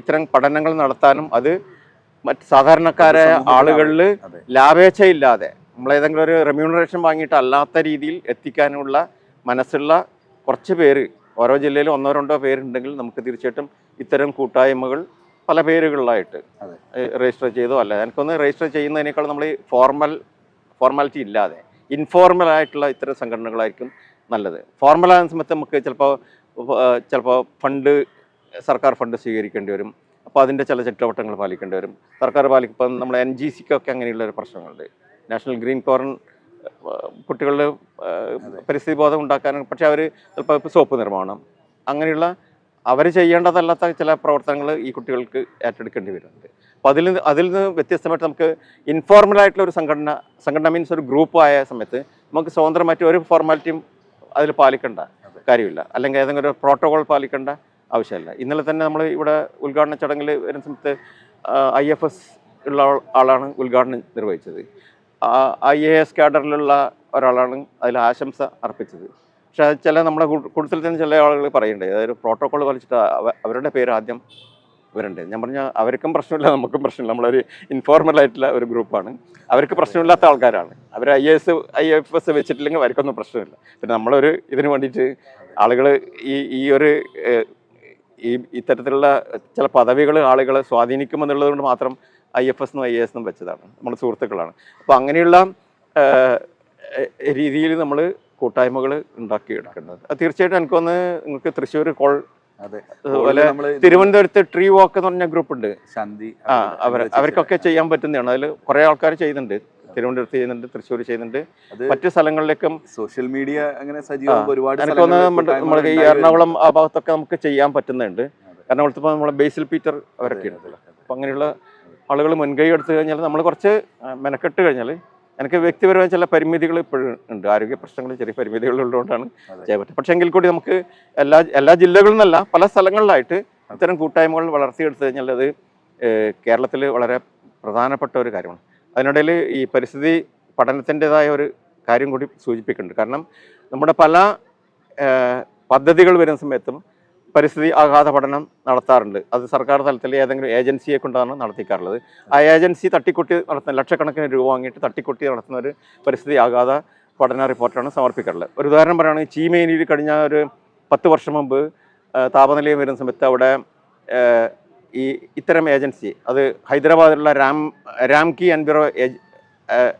ഇത്തരം പഠനങ്ങൾ നടത്താനും അത് മറ്റ് സാധാരണക്കാരായ ആളുകളിൽ ലാഭേച്ഛയില്ലാതെ നമ്മളേതെങ്കിലും ഒരു റെമ്യൂണറേഷൻ വാങ്ങിയിട്ട് അല്ലാത്ത രീതിയിൽ എത്തിക്കാനുള്ള മനസ്സുള്ള കുറച്ച് പേര് ഓരോ ജില്ലയിലും 1-2 പേരുണ്ടെങ്കിൽ നമുക്ക് തീർച്ചയായിട്ടും ഇത്തരം കൂട്ടായ്മകൾ പല പേരുകളിലായിട്ട് രജിസ്റ്റർ ചെയ്തോ അല്ല, എനിക്കൊന്ന് രജിസ്റ്റർ ചെയ്യുന്നതിനേക്കാൾ നമ്മൾ ഫോർമാലിറ്റി ഇല്ലാതെ ഇൻഫോർമൽ ആയിട്ടുള്ള ഇത്തരം സംഘടനകളായിരിക്കും നല്ലത്. ഫോർമലാകുന്ന സമയത്ത് നമുക്ക് ചിലപ്പോൾ സർക്കാർ ഫണ്ട് സ്വീകരിക്കേണ്ടി വരും. അപ്പോൾ അതിൻ്റെ ചില ചുറ്റുവട്ടങ്ങൾ പാലിക്കേണ്ടി വരും. സർക്കാർ ഇപ്പം നമ്മൾ NGCക്കൊക്കെ അങ്ങനെയുള്ള ഒരു പ്രശ്നങ്ങളുണ്ട്. നാഷണൽ ഗ്രീൻ കോർൺ കുട്ടികളുടെ പരിസ്ഥിതി ബോധം ഉണ്ടാക്കാനും, പക്ഷേ അവർ ചിലപ്പോൾ സോപ്പ് നിർമ്മാണം അങ്ങനെയുള്ള അവർ ചെയ്യേണ്ടതല്ലാത്ത ചില പ്രവർത്തനങ്ങൾ ഈ കുട്ടികൾക്ക് ഏറ്റെടുക്കേണ്ടി വരുന്നുണ്ട്. അപ്പോൾ അതിൽ നിന്ന് വ്യത്യസ്തമായിട്ട് നമുക്ക് ഇൻഫോർമലായിട്ടുള്ള ഒരു സംഘടന മീൻസ് ഒരു ഗ്രൂപ്പ് ആയ സമയത്ത് നമുക്ക് സ്വതന്ത്രമായിട്ട് ഒരു ഫോർമാലിറ്റിയും അതിൽ പാലിക്കേണ്ട കാര്യമില്ല, അല്ലെങ്കിൽ ഏതെങ്കിലും ഒരു പ്രോട്ടോകോൾ പാലിക്കേണ്ട ആവശ്യമില്ല. ഇന്നലെ തന്നെ നമ്മൾ ഇവിടെ ഉദ്ഘാടന ചടങ്ങിൽ വരുന്ന സമയത്ത് IFS ഉള്ള ആളാണ് ഉദ്ഘാടനം നിർവഹിച്ചത്. IAS കാഡറിലുള്ള ഒരാളാണ് അതിൽ ആശംസ അർപ്പിച്ചത്. പക്ഷേ നമ്മുടെ കൂടുതൽ തന്നെ ചില ആളുകൾ പറയുന്നുണ്ട്, അതായത് പ്രോട്ടോകോൾ പാലിച്ചിട്ട് അവരുടെ പേര് ആദ്യം വരണ്ടേ. ഞാൻ പറഞ്ഞാൽ അവർക്കും പ്രശ്നമില്ല, നമുക്കും പ്രശ്നമില്ല. നമ്മളൊരു ഇൻഫോർമലായിട്ടുള്ള ഒരു ഗ്രൂപ്പാണ്, അവർക്ക് പ്രശ്നമില്ലാത്ത ആൾക്കാരാണ്. അവർ IFS വെച്ചിട്ടില്ലെങ്കിൽ അവർക്കൊന്നും പ്രശ്നമില്ല. പിന്നെ നമ്മളൊരു ഇതിന് വേണ്ടിയിട്ട് ആളുകൾ ഇത്തരത്തിലുള്ള ചില പദവികൾ ആളുകളെ സ്വാധീനിക്കുമെന്നുള്ളത് കൊണ്ട് മാത്രം IFS എന്നും IAS എന്നും വെച്ചതാണ്. നമ്മുടെ സുഹൃത്തുക്കളാണ്. അപ്പോൾ അങ്ങനെയുള്ള രീതിയിൽ നമ്മൾ കൂട്ടായ്മകൾ ഉണ്ടാക്കിയെടുക്കേണ്ടത്. തീർച്ചയായിട്ടും എനിക്കൊന്ന് നിങ്ങൾക്ക് തൃശ്ശൂർ അതുപോലെ തിരുവനന്തപുരത്ത് ട്രീ വാക്ക് എന്ന് പറഞ്ഞ ഗ്രൂപ്പ് ഉണ്ട്, ശാന്തി. അവർക്കൊക്കെ ചെയ്യാൻ പറ്റുന്നതാണ്. അതിൽ കുറേ ആൾക്കാർ ചെയ്യുന്നുണ്ട്. തിരുവനന്തപുരത്ത് ചെയ്യുന്നുണ്ട്, തൃശ്ശൂർ ചെയ്യുന്നുണ്ട്, മറ്റു സ്ഥലങ്ങളിലേക്കും സോഷ്യൽ മീഡിയ അങ്ങനെ സജീവം ഒരുപാട്. എനിക്കൊന്ന് നമ്മൾ ഈ എറണാകുളം ആ ഭാഗത്തൊക്കെ നമുക്ക് ചെയ്യാൻ പറ്റുന്നുണ്ട്. എറണാകുളത്ത് ഇപ്പോൾ നമ്മളെ ബേസിൽ പീറ്റർ അവരൊക്കെ ഉണ്ടല്ലോ. അപ്പം അങ്ങനെയുള്ള ആളുകൾ മുൻകൈ എടുത്തു കഴിഞ്ഞാൽ നമ്മൾ കുറച്ച് മെനക്കെട്ട് കഴിഞ്ഞാൽ, എനിക്ക് വ്യക്തിപരമായ ചില പരിമിതികൾ ഇപ്പോഴും ഉണ്ട്, ആരോഗ്യ പ്രശ്നങ്ങൾ ചെറിയ പരിമിതികൾ ഉള്ളതുകൊണ്ടാണ് ചെയ്യാൻ പറ്റും. പക്ഷേ എങ്കിൽ കൂടി നമുക്ക് എല്ലാ ജില്ലകളിൽ നിന്നല്ല പല സ്ഥലങ്ങളിലായിട്ട് ഇത്തരം കൂട്ടായ്മകൾ വളർത്തിയെടുത്തു കഴിഞ്ഞാൽ അത് കേരളത്തിൽ വളരെ പ്രധാനപ്പെട്ട ഒരു കാര്യമാണ്. അതിനിടയിൽ ഈ പരിസ്ഥിതി പഠനത്തിൻ്റെതായ ഒരു കാര്യം കൂടി സൂചിപ്പിക്കുന്നുണ്ട്. കാരണം നമ്മുടെ പല പദ്ധതികൾ വരുന്ന സമയത്തും പരിസ്ഥിതി ആഘാത പഠനം നടത്താറുണ്ട്. അത് സർക്കാർ തലത്തിൽ ഏതെങ്കിലും ഏജൻസിയെ കൊണ്ടാണ് നടത്തിക്കാറുള്ളത്. ആ ഏജൻസി തട്ടിക്കൊട്ടി നടത്തുന്ന ലക്ഷക്കണക്കിന് രൂപ വാങ്ങിയിട്ട് തട്ടിക്കൊട്ടി നടത്തുന്ന ഒരു പരിസ്ഥിതി ആഘാത പഠന റിപ്പോർട്ടാണ് സമർപ്പിക്കാറുള്ളത്. ഒരു ഉദാഹരണം പറയുകയാണെങ്കിൽ ചീമേനിയിൽ കഴിഞ്ഞ ഒരു 10 വർഷം മുമ്പ് താപനിലയം വരുന്ന സമയത്ത് അവിടെ ഇത്തരം ഏജൻസി, അത് ഹൈദരാബാദിലുള്ള രാംകി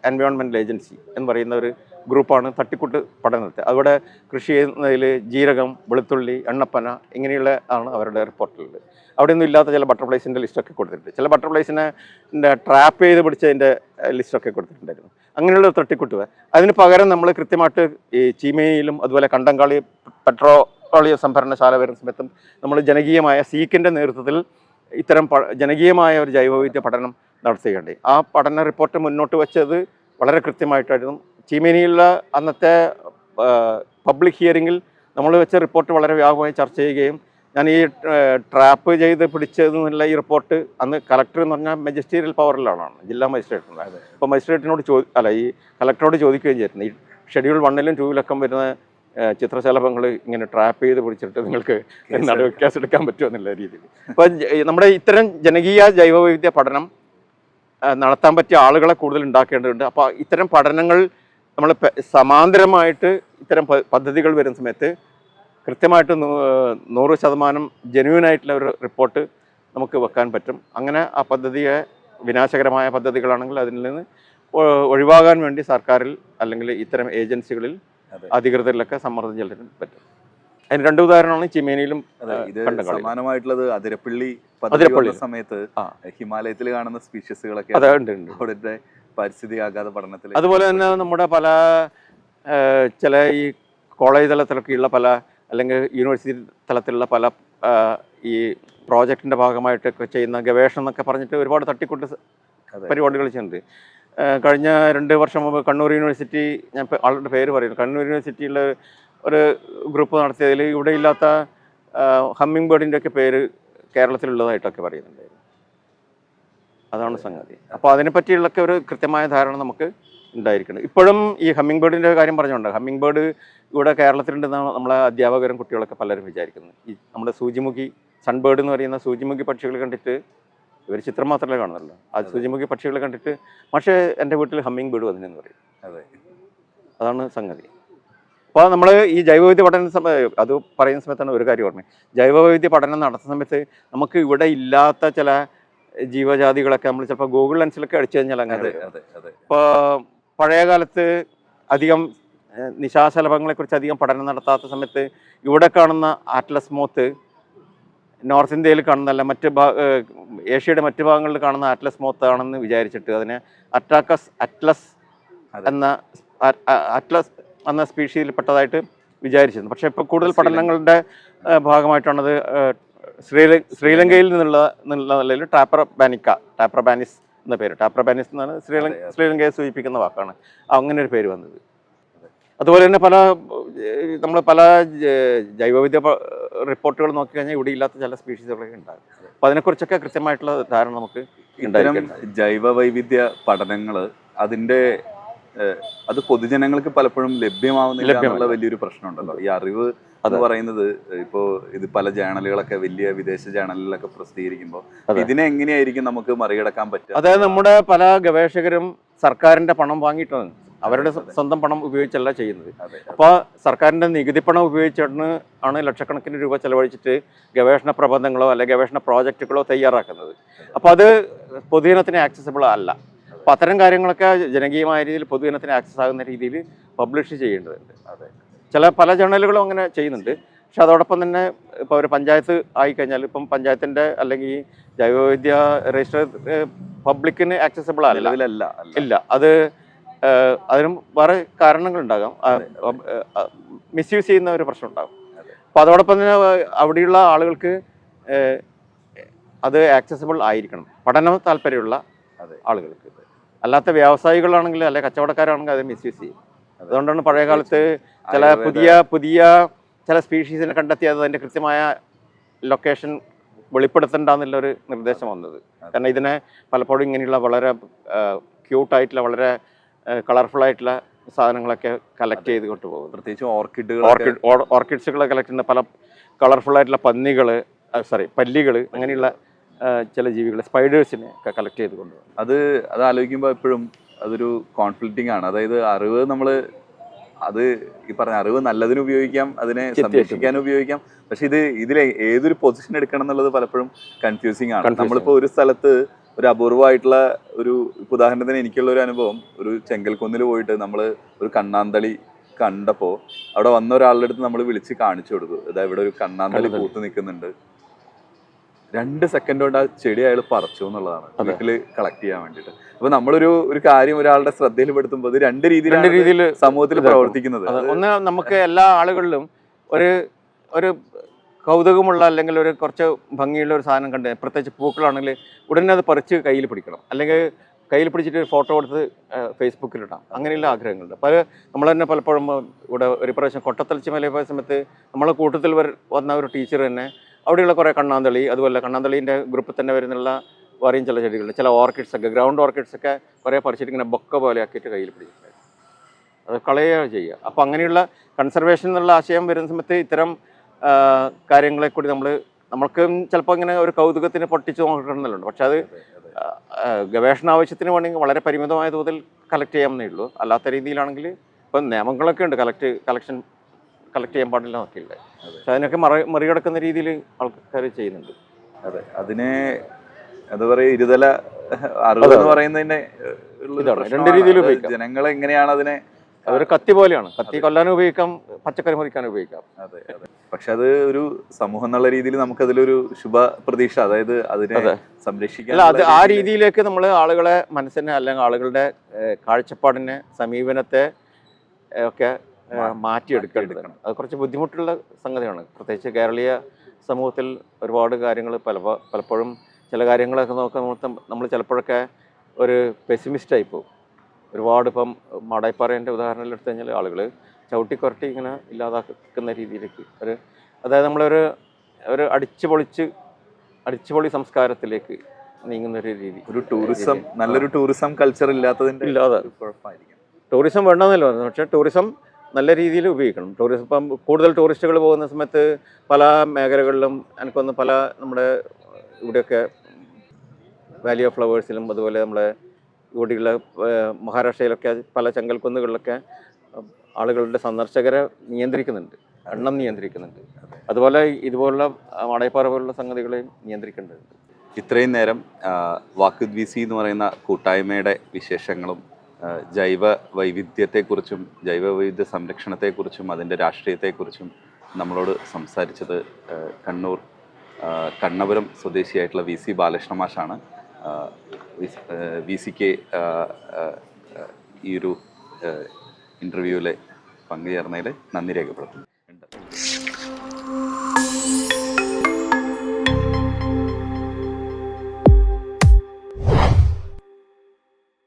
എൻവയോൺമെൻറ്റൽ ഏജൻസി എന്ന് പറയുന്ന ഒരു ഗ്രൂപ്പാണ് തട്ടിക്കൂട്ട് പഠനം നടത്തുക. അവിടെ കൃഷി ചെയ്യുന്നതിൽ ജീരകം, വെളുത്തുള്ളി, എണ്ണപ്പന ഇങ്ങനെയുള്ള ആണ് അവരുടെ റിപ്പോർട്ടിലുള്ളത്. അവിടെയൊന്നും ഇല്ലാത്ത ചില ബട്ടർഫ്ലൈസിൻ്റെ ലിസ്റ്റൊക്കെ കൊടുത്തിട്ടുണ്ട്. ചില ബട്ടർഫ്ലൈസിനെ ട്രാപ്പ് ചെയ്ത് പിടിച്ചതിൻ്റെ ലിസ്റ്റൊക്കെ കൊടുത്തിട്ടുണ്ടായിരുന്നു. അങ്ങനെയുള്ള തട്ടിക്കൂട്ട്. അതിന് പകരം നമ്മൾ കൃത്യമായിട്ട് ഈ ചീമയിലും അതുപോലെ കണ്ടങ്കാളി പെട്രോളിയം സംഭരണശാല വരുന്ന സമയത്തും നമ്മൾ ജനകീയമായ സീക്കിൻ്റെ നേതൃത്വത്തിൽ ഇത്തരം ജനകീയമായ ഒരു ജൈവവൈവിധ്യ പഠനം നടത്തുകയുണ്ടായി. ആ പഠന റിപ്പോർട്ട് മുന്നോട്ട് വെച്ചത് വളരെ കൃത്യമായിട്ടായിരുന്നു. ചീമേനിയിലുള്ള അന്നത്തെ പബ്ലിക് ഹിയറിങ്ങിൽ നമ്മൾ വെച്ച റിപ്പോർട്ട് വളരെ വ്യാപകമായി ചർച്ച ചെയ്യുകയും, ഞാൻ ഈ ട്രാപ്പ് ചെയ്ത് പിടിച്ചതെന്നുള്ള ഈ റിപ്പോർട്ട് അന്ന് കളക്ടർ എന്ന് പറഞ്ഞാൽ മജിസ്ട്രേറിയൽ പവറിലാണ്, ജില്ലാ മജിസ്ട്രേറ്റ്. അപ്പോൾ മജിസ്ട്രേറ്റിനോട് ഈ കളക്ടറോട് ചോദിക്കുകയും ചെയ്യുന്നു, ഈ ഷെഡ്യൂൾ 1ലും 2ലും വരുന്ന ചിത്രശലഭങ്ങൾ ഇങ്ങനെ ട്രാപ്പ് ചെയ്ത് പിടിച്ചിട്ട് നിങ്ങൾക്ക് കേസ് എടുക്കാൻ പറ്റുമോ എന്നുള്ള രീതിയിൽ. അപ്പോൾ നമ്മുടെ ഇത്തരം ജനകീയ ജൈവവൈവിധ്യ പഠനം നടത്താൻ പറ്റിയ ആളുകളെ കൂടുതൽ ഉണ്ടാക്കേണ്ടതുണ്ട്. അപ്പോൾ ഇത്തരം പഠനങ്ങൾ നമ്മൾ സമാന്തരമായിട്ട് ഇത്തരം പദ്ധതികൾ വരുന്ന സമയത്ത് കൃത്യമായിട്ട് 100% ജെന്യൂനായിട്ടുള്ള ഒരു റിപ്പോർട്ട് നമുക്ക് വെക്കാൻ പറ്റും. അങ്ങനെ ആ പദ്ധതിയെ വിനാശകരമായ പദ്ധതികളാണെങ്കിൽ അതിൽ നിന്ന് ഒഴിവാകാൻ വേണ്ടി സർക്കാരിൽ അല്ലെങ്കിൽ ഇത്തരം ഏജൻസികളിൽ അധികൃതരിലൊക്കെ സമ്മർദ്ദം ചെലുത്താൻ പറ്റും. അതിന് 2 ഉദാഹരണമാണ് ചീമേനിയിലും. സമാനമായിട്ടുള്ളത് അതിരപ്പള്ളി സമയത്ത് ഹിമാലയത്തിൽ കാണുന്ന സ്പീഷീസുകളൊക്കെ അവിടുത്തെ പരിസ്ഥിതി ആഘാത പഠനത്തിൽ. അതുപോലെ തന്നെ നമ്മുടെ പല ചില ഈ കോളേജ് തലത്തിലൊക്കെയുള്ള പല അല്ലെങ്കിൽ യൂണിവേഴ്സിറ്റി തലത്തിലുള്ള പല ഈ പ്രോജക്റ്റിൻ്റെ ഭാഗമായിട്ടൊക്കെ ചെയ്യുന്ന ഗവേഷണം എന്നൊക്കെ പറഞ്ഞിട്ട് ഒരുപാട് തട്ടിക്കൂട്ട് പരിപാടികൾ ചെയ്യുന്നുണ്ട്. കഴിഞ്ഞ 2 വർഷം മുമ്പ് കണ്ണൂർ യൂണിവേഴ്സിറ്റി, ഞാൻ ആളുടെ പേര് പറയുന്നു, കണ്ണൂർ യൂണിവേഴ്സിറ്റിയിലെ ഒരു ഗ്രൂപ്പ് നടത്തിയതിൽ ഇവിടെ ഇല്ലാത്ത ഹമ്മിങ് ബേർഡിൻ്റെ ഒക്കെ പേര് കേരളത്തിലുള്ളതായിട്ടൊക്കെ പറയുന്നുണ്ടായിരുന്നു. അതാണ് സംഗതി. അപ്പോൾ അതിനെപ്പറ്റിയുള്ളൊക്കെ ഒരു കൃത്യമായ ധാരണ നമുക്ക് ഉണ്ടായിരിക്കണം. ഇപ്പോഴും ഈ ഹമ്മിങ് ബേർഡിൻ്റെ കാര്യം പറഞ്ഞുകൊണ്ട്, ഹമ്മിങ് ബേർഡ് ഇവിടെ കേരളത്തിലുണ്ടെന്നാണ് നമ്മളെ അധ്യാപകരും കുട്ടികളൊക്കെ പലരും വിചാരിക്കുന്നത്. ഈ നമ്മുടെ സൂചിമുഖി സൺബേർഡ് എന്ന് പറയുന്ന സൂചിമുഖി പക്ഷികൾ കണ്ടിട്ട് ഇവർ ചിത്രം മാത്രമല്ലേ കാണുന്നല്ലോ. ആ സൂചിമുഖി പക്ഷികളെ കണ്ടിട്ട് പക്ഷേ എൻ്റെ വീട്ടിൽ ഹമ്മിങ് ബേർഡ് വന്നില്ലെന്ന് പറയും. അതെ, അതാണ് സംഗതി. അപ്പോൾ നമ്മൾ ഈ ജൈവവൈവിധ്യ പഠന അത് പറയുന്ന സമയത്താണ് ഒരു കാര്യം ഓർമ്മ. ജൈവവൈവിധ്യ പഠനം നടത്തുന്ന സമയത്ത് നമുക്ക് ഇവിടെ ഇല്ലാത്ത ചില ജീവജാതികളൊക്കെ നമ്മൾ ചിലപ്പോൾ ഗൂഗിൾ ലെൻസിലൊക്കെ അടിച്ചു കഴിഞ്ഞാൽ അങ്ങനെ. ഇപ്പോൾ പഴയ കാലത്ത് അധികം നിശാശലഭങ്ങളെക്കുറിച്ച് അധികം പഠനം നടത്താത്ത സമയത്ത് ഇവിടെ കാണുന്ന ആറ്റ്ലസ് മോത്ത് നോർത്ത് ഇന്ത്യയിൽ കാണുന്നതല്ല, ഏഷ്യയുടെ മറ്റു ഭാഗങ്ങളിൽ കാണുന്ന ആറ്റ്ലസ് മോത്ത് ആണെന്ന് വിചാരിച്ചിട്ട് അതിനെ അറ്റ്ലസ് എന്ന സ്പീഷീസിൽപ്പെട്ടതായിട്ട് വിചാരിച്ചിരുന്നു. പക്ഷേ ഇപ്പോൾ കൂടുതൽ പഠനങ്ങളുടെ ഭാഗമായിട്ടാണത് ശ്രീലങ്കയിൽ നിന്നുള്ള നിലയിൽ ടാപ്രബാനിസ് എന്ന പേര്. ടാപ്രബാനിസ് എന്നാണ് ശ്രീലങ്കയെ സൂചിപ്പിക്കുന്ന വാക്കാണ് അങ്ങനെ ഒരു പേര് വന്നത്. അതുപോലെ തന്നെ പല ജൈവവൈവിധ്യ റിപ്പോർട്ടുകൾ നോക്കിക്കഴിഞ്ഞാൽ ഇവിടെ ഇല്ലാത്ത ചില സ്പീഷീസുകളൊക്കെ ഉണ്ടാകും. അപ്പോൾ അതിനെക്കുറിച്ചൊക്കെ കൃത്യമായിട്ടുള്ള ധാരണ നമുക്ക് ഉണ്ടായിരിക്കും. ജൈവവൈവിധ്യ പഠനങ്ങൾ അത് പൊതുജനങ്ങൾക്ക് പലപ്പോഴും ലഭ്യമാവുന്നില്ല വലിയൊരു പ്രശ്നമുണ്ടല്ലോ. ഈ അറിവ് എന്ന് പറയുന്നത് ഇപ്പോൾ ഇത് പല ജേണലുകളൊക്കെ വലിയ വിദേശ ജേണലുകളൊക്കെ പ്രസിദ്ധീകരിക്കുമ്പോൾ ഇതിനെ എങ്ങനെയായിരിക്കും നമുക്ക് മറികടക്കാൻ പറ്റുക? അതായത് നമ്മുടെ പല ഗവേഷകരും സർക്കാരിന്റെ പണം വാങ്ങിയിട്ടാണ്, അവരുടെ സ്വന്തം പണം ഉപയോഗിച്ചല്ല ചെയ്യുന്നത്. അപ്പോൾ സർക്കാരിന്റെ നികുതി പണം ഉപയോഗിച്ചാണ് ലക്ഷക്കണക്കിന് രൂപ ചെലവഴിച്ചിട്ട് ഗവേഷണ പ്രബന്ധങ്ങളോ അല്ലെങ്കിൽ ഗവേഷണ പ്രോജക്റ്റുകളോ തയ്യാറാക്കുന്നത്. അപ്പോൾ അത് പൊതുജനത്തിന് ആക്സസിബിൾ അല്ല. അപ്പോൾ അത്തരം കാര്യങ്ങളൊക്കെ ജനകീയമായ രീതിയിൽ പൊതുജനത്തിന് ആക്സസ് ആകുന്ന രീതിയിൽ പബ്ലിഷ് ചെയ്യേണ്ടതുണ്ട്. പല ജേണലുകളും അങ്ങനെ ചെയ്യുന്നുണ്ട്. പക്ഷെ അതോടൊപ്പം തന്നെ ഇപ്പോൾ ഒരു പഞ്ചായത്ത് ആയിക്കഴിഞ്ഞാൽ ഇപ്പം പഞ്ചായത്തിൻ്റെ അല്ലെങ്കിൽ ജൈവവൈവിധ്യ രജിസ്റ്റർ പബ്ലിക്കിന് ആക്സസിബിൾ ഇല്ല. അതിനും വേറെ കാരണങ്ങളുണ്ടാകാം. മിസ്യൂസ് ചെയ്യുന്ന ഒരു പ്രശ്നം ഉണ്ടാകും. അപ്പോൾ അതോടൊപ്പം തന്നെ അവിടെയുള്ള ആളുകൾക്ക് അത് ആക്സസിബിൾ ആയിരിക്കണം, പഠന താല്പര്യമുള്ള ആളുകൾക്ക്. അല്ലാത്ത വ്യവസായികളാണെങ്കിൽ അല്ലെങ്കിൽ കച്ചവടക്കാരാണെങ്കിൽ അത് മിസ്യൂസ് ചെയ്യും. അതുകൊണ്ടാണ് പഴയ കാലത്ത് ചില പുതിയ ചില സ്പീഷീസിനെ കണ്ടെത്തിയത് അതിൻ്റെ കൃത്യമായ ലൊക്കേഷൻ വെളിപ്പെടുത്തേണ്ടെന്നുള്ളൊരു നിർദ്ദേശം വന്നത്. കാരണം ഇതിനെ പലപ്പോഴും ഇങ്ങനെയുള്ള വളരെ ക്യൂട്ടായിട്ടുള്ള വളരെ കളർഫുള്ളായിട്ടുള്ള സാധനങ്ങളൊക്കെ കളക്ട് ചെയ്ത് കൊണ്ടുപോകും. പ്രത്യേകിച്ച് ഓർക്കിഡ്സുകളെ കളക്ട് ചെയ്യുന്ന പല കളർഫുള്ളായിട്ടുള്ള പല്ലികൾ അങ്ങനെയുള്ള ചില ജീവികൾ, സ്പൈഡേഴ്സിനെ ഒക്കെ കളക്ട് ചെയ്ത് കൊണ്ടുപോകും. അത് ആലോചിക്കുമ്പോൾ എപ്പോഴും അതൊരു കോൺഫ്ലിക്റ്റിംഗ് ആണ്. അതായത് അറിവ് ഈ പറഞ്ഞ അറിവ് നല്ലതിന് ഉപയോഗിക്കാം, അതിനെ സംരക്ഷിക്കാനും ഉപയോഗിക്കാം. പക്ഷെ ഇതിൽ ഏതൊരു പൊസിഷൻ എടുക്കണം എന്നുള്ളത് പലപ്പോഴും കൺഫ്യൂസിങ് ആണ്. നമ്മളിപ്പോൾ ഒരു സ്ഥലത്ത് ഒരു അപൂർവമായിട്ടുള്ള ഉദാഹരണത്തിന് എനിക്കുള്ള ഒരു അനുഭവം, ഒരു ചെങ്കൽക്കുന്നിൽ പോയിട്ട് നമ്മൾ ഒരു കണ്ണാന്തളി കണ്ടപ്പോൾ അവിടെ വന്ന ഒരാളുടെ അടുത്ത് നമ്മൾ വിളിച്ച് കാണിച്ചു കൊടുത്തു, ഇതാ ഇവിടെ ഒരു കണ്ണാന്തളി പൂത്ത് നിൽക്കുന്നുണ്ട്. 2 സെക്കൻഡ് കൊണ്ട് ആ ചെടി അയാൾ പറിച്ചു എന്നുള്ളതാണ് വീട്ടിൽ കളക്ട് ചെയ്യാൻ വേണ്ടിയിട്ട്. അപ്പൊ നമ്മളൊരു കാര്യം ഒരാളുടെ ശ്രദ്ധയിൽപ്പെടുത്തുമ്പോൾ അത് രണ്ട് രീതിയിൽ സമൂഹത്തിൽ പ്രവർത്തിക്കുന്നത്. ഒന്ന്, നമുക്ക് എല്ലാ ആളുകളിലും ഒരു കൗതുകമുള്ള അല്ലെങ്കിൽ ഒരു കുറച്ച് ഭംഗിയുള്ള ഒരു സാധനം കണ്ട്, പ്രത്യേകിച്ച് പൂക്കളാണെങ്കിൽ ഉടനെ അത് പറിച്ച് കയ്യിൽ പിടിക്കണം, അല്ലെങ്കിൽ കയ്യിൽ പിടിച്ചിട്ട് ഒരു ഫോട്ടോ എടുത്ത് ഫേസ്ബുക്കിലിടാം. അങ്ങനെയുള്ള ആഗ്രഹങ്ങളുണ്ട്. നമ്മൾ തന്നെ പലപ്പോഴും ഇവിടെ ഒരു പ്രാവശ്യം കൊട്ടത്തളിച്ച് മലയിൽ പോയ സമയത്ത് നമ്മളെ കൂട്ടത്തിൽ വന്ന ഒരു ടീച്ചർ തന്നെ അവിടെയുള്ള കുറേ കണ്ണാന്തളി, അതുപോലെ കണ്ണാന്തളീൻ്റെ ഗ്രൂപ്പിൽ തന്നെ വരുന്നുള്ള വേറെയും ചില ചെടികളുണ്ട്, ചില ഓർക്കിഡ്സൊക്കെ, ഗ്രൗണ്ട് ഓർക്കിഡ്സൊക്കെ കുറേ പറിച്ചിട്ട് ഇങ്ങനെ ബൊക്ക പോലെ ആക്കിയിട്ട് കയ്യിൽ പിടിച്ചിട്ടുണ്ട്. അത് കളയുക ചെയ്യുക. അപ്പോൾ അങ്ങനെയുള്ള കൺസർവേഷൻ എന്നുള്ള ആശയം വരുന്ന സമയത്ത് ഇത്തരം കാര്യങ്ങളെ കൂടി നമ്മൾക്ക് ചിലപ്പോൾ ഇങ്ങനെ ഒരു കൗതുകത്തിന് പൊട്ടിച്ച് നോക്കണമെന്നുണ്ട്. പക്ഷെ അത് ഗവേഷണ ആവശ്യത്തിന് വേണമെങ്കിൽ വളരെ പരിമിതമായ തോതിൽ കളക്ട് ചെയ്യാമെന്നേ ഉള്ളൂ. അല്ലാത്ത രീതിയിലാണെങ്കിൽ ഇപ്പം നിയമങ്ങളൊക്കെ ഉണ്ട്, കളക്ട് ചെയ്യാൻ പാടില്ല എന്നൊക്കെയില്ല. പക്ഷെ അതിനൊക്കെ മറികടക്കുന്ന രീതിയിൽ ആൾക്കാർ ചെയ്യുന്നുണ്ട്. അതെ, അതിനെ എന്താ പറയുക, ഇരുതല അറിവ് എന്ന് പറയുന്നതിനെ രണ്ട് രീതിയിൽ ഉപയോഗിക്കാം. ജനങ്ങൾ എങ്ങനെയാണ് അതിനെ, അതൊരു കത്തി പോലെയാണ്. കത്തി കൊല്ലാനും ഉപയോഗിക്കാം, പച്ചക്കറി മുറിക്കാനും ഉപയോഗിക്കാം. അതെ അതെ. പക്ഷെ അത് ഒരു സമൂഹം എന്നുള്ള രീതിയിൽ നമുക്കതിലൊരു ശുഭ പ്രതീക്ഷ, അതായത് അതിനെ സംരക്ഷിക്കാൻ ആ രീതിയിലേക്ക് നമ്മൾ ആളുകളെ മനസ്സിനെ അല്ലെങ്കിൽ ആളുകളുടെ കാഴ്ചപ്പാടിനെ, സമീപനത്തെ ഒക്കെ മാറ്റിയെടുക്കേണ്ടതാണ്. അത് കുറച്ച് ബുദ്ധിമുട്ടുള്ള സംഗതിയാണ്. പ്രത്യേകിച്ച് കേരളീയ സമൂഹത്തിൽ ഒരുപാട് കാര്യങ്ങൾ പലപ്പോഴും ചില കാര്യങ്ങളൊക്കെ നോക്കാൻ നമ്മൾ ചിലപ്പോഴൊക്കെ ഒരു പെസിമിസ്റ്റായി പോകും. ഒരുപാട് ഇപ്പം മാടായിപ്പാറേൻ്റെ ഉദാഹരണം എടുത്തു കഴിഞ്ഞാൽ ആളുകൾ ചവിട്ടിക്കൊരട്ടി ഇങ്ങനെ ഇല്ലാതാക്കുന്ന രീതിയിലേക്ക് അതായത് നമ്മളൊരു അടിച്ചുപൊളി സംസ്കാരത്തിലേക്ക് നീങ്ങുന്ന ഒരു രീതി. നല്ലൊരു ടൂറിസം കൾച്ചർ ഇല്ലാതെ കുഴപ്പമായിരിക്കും. ടൂറിസം വേണമെന്നല്ല പറയുന്നത്, പക്ഷേ ടൂറിസം നല്ല രീതിയിൽ ഉപയോഗിക്കണം. ടൂറിസം ഇപ്പം കൂടുതൽ ടൂറിസ്റ്റുകൾ പോകുന്ന സമയത്ത് പല മേഖലകളിലും എനിക്കൊന്ന് നമ്മുടെ ഇവിടെയൊക്കെ വാലി ഓഫ് ഫ്ലവേഴ്സിലും അതുപോലെ നമ്മളെ ഇവിടെയുള്ള മഹാരാഷ്ട്രയിലൊക്കെ പല ചെങ്കൽക്കുന്നുകളിലൊക്കെ ആളുകളുടെ സന്ദർശകരെ നിയന്ത്രിക്കുന്നുണ്ട്, എണ്ണം നിയന്ത്രിക്കുന്നുണ്ട്. അതുപോലെ ഇതുപോലുള്ള മാടയപ്പാറ പോലുള്ള സംഗതികളെയും നിയന്ത്രിക്കേണ്ടതുണ്ട്. ഇത്രയും നേരം വാക്കുദ് വിസി എന്ന് പറയുന്ന കൂട്ടായ്മയുടെ വിശേഷങ്ങളും ജൈവ വൈവിധ്യത്തെക്കുറിച്ചും ജൈവ വൈവിധ്യ സംരക്ഷണത്തെക്കുറിച്ചും അതിൻ്റെ രാഷ്ട്രീയത്തെക്കുറിച്ചും നമ്മളോട് സംസാരിച്ചത് കണ്ണൂർ കണ്ണപുരം സ്വദേശിയായിട്ടുള്ള വി സി ബാലകൃഷ്ണ മാഷാണ്. വി സിക്ക് ഈ ഒരു ഇൻ്റർവ്യൂവിൽ പങ്കുചേർന്നതിൽ നന്ദി രേഖപ്പെടുത്തുന്നു.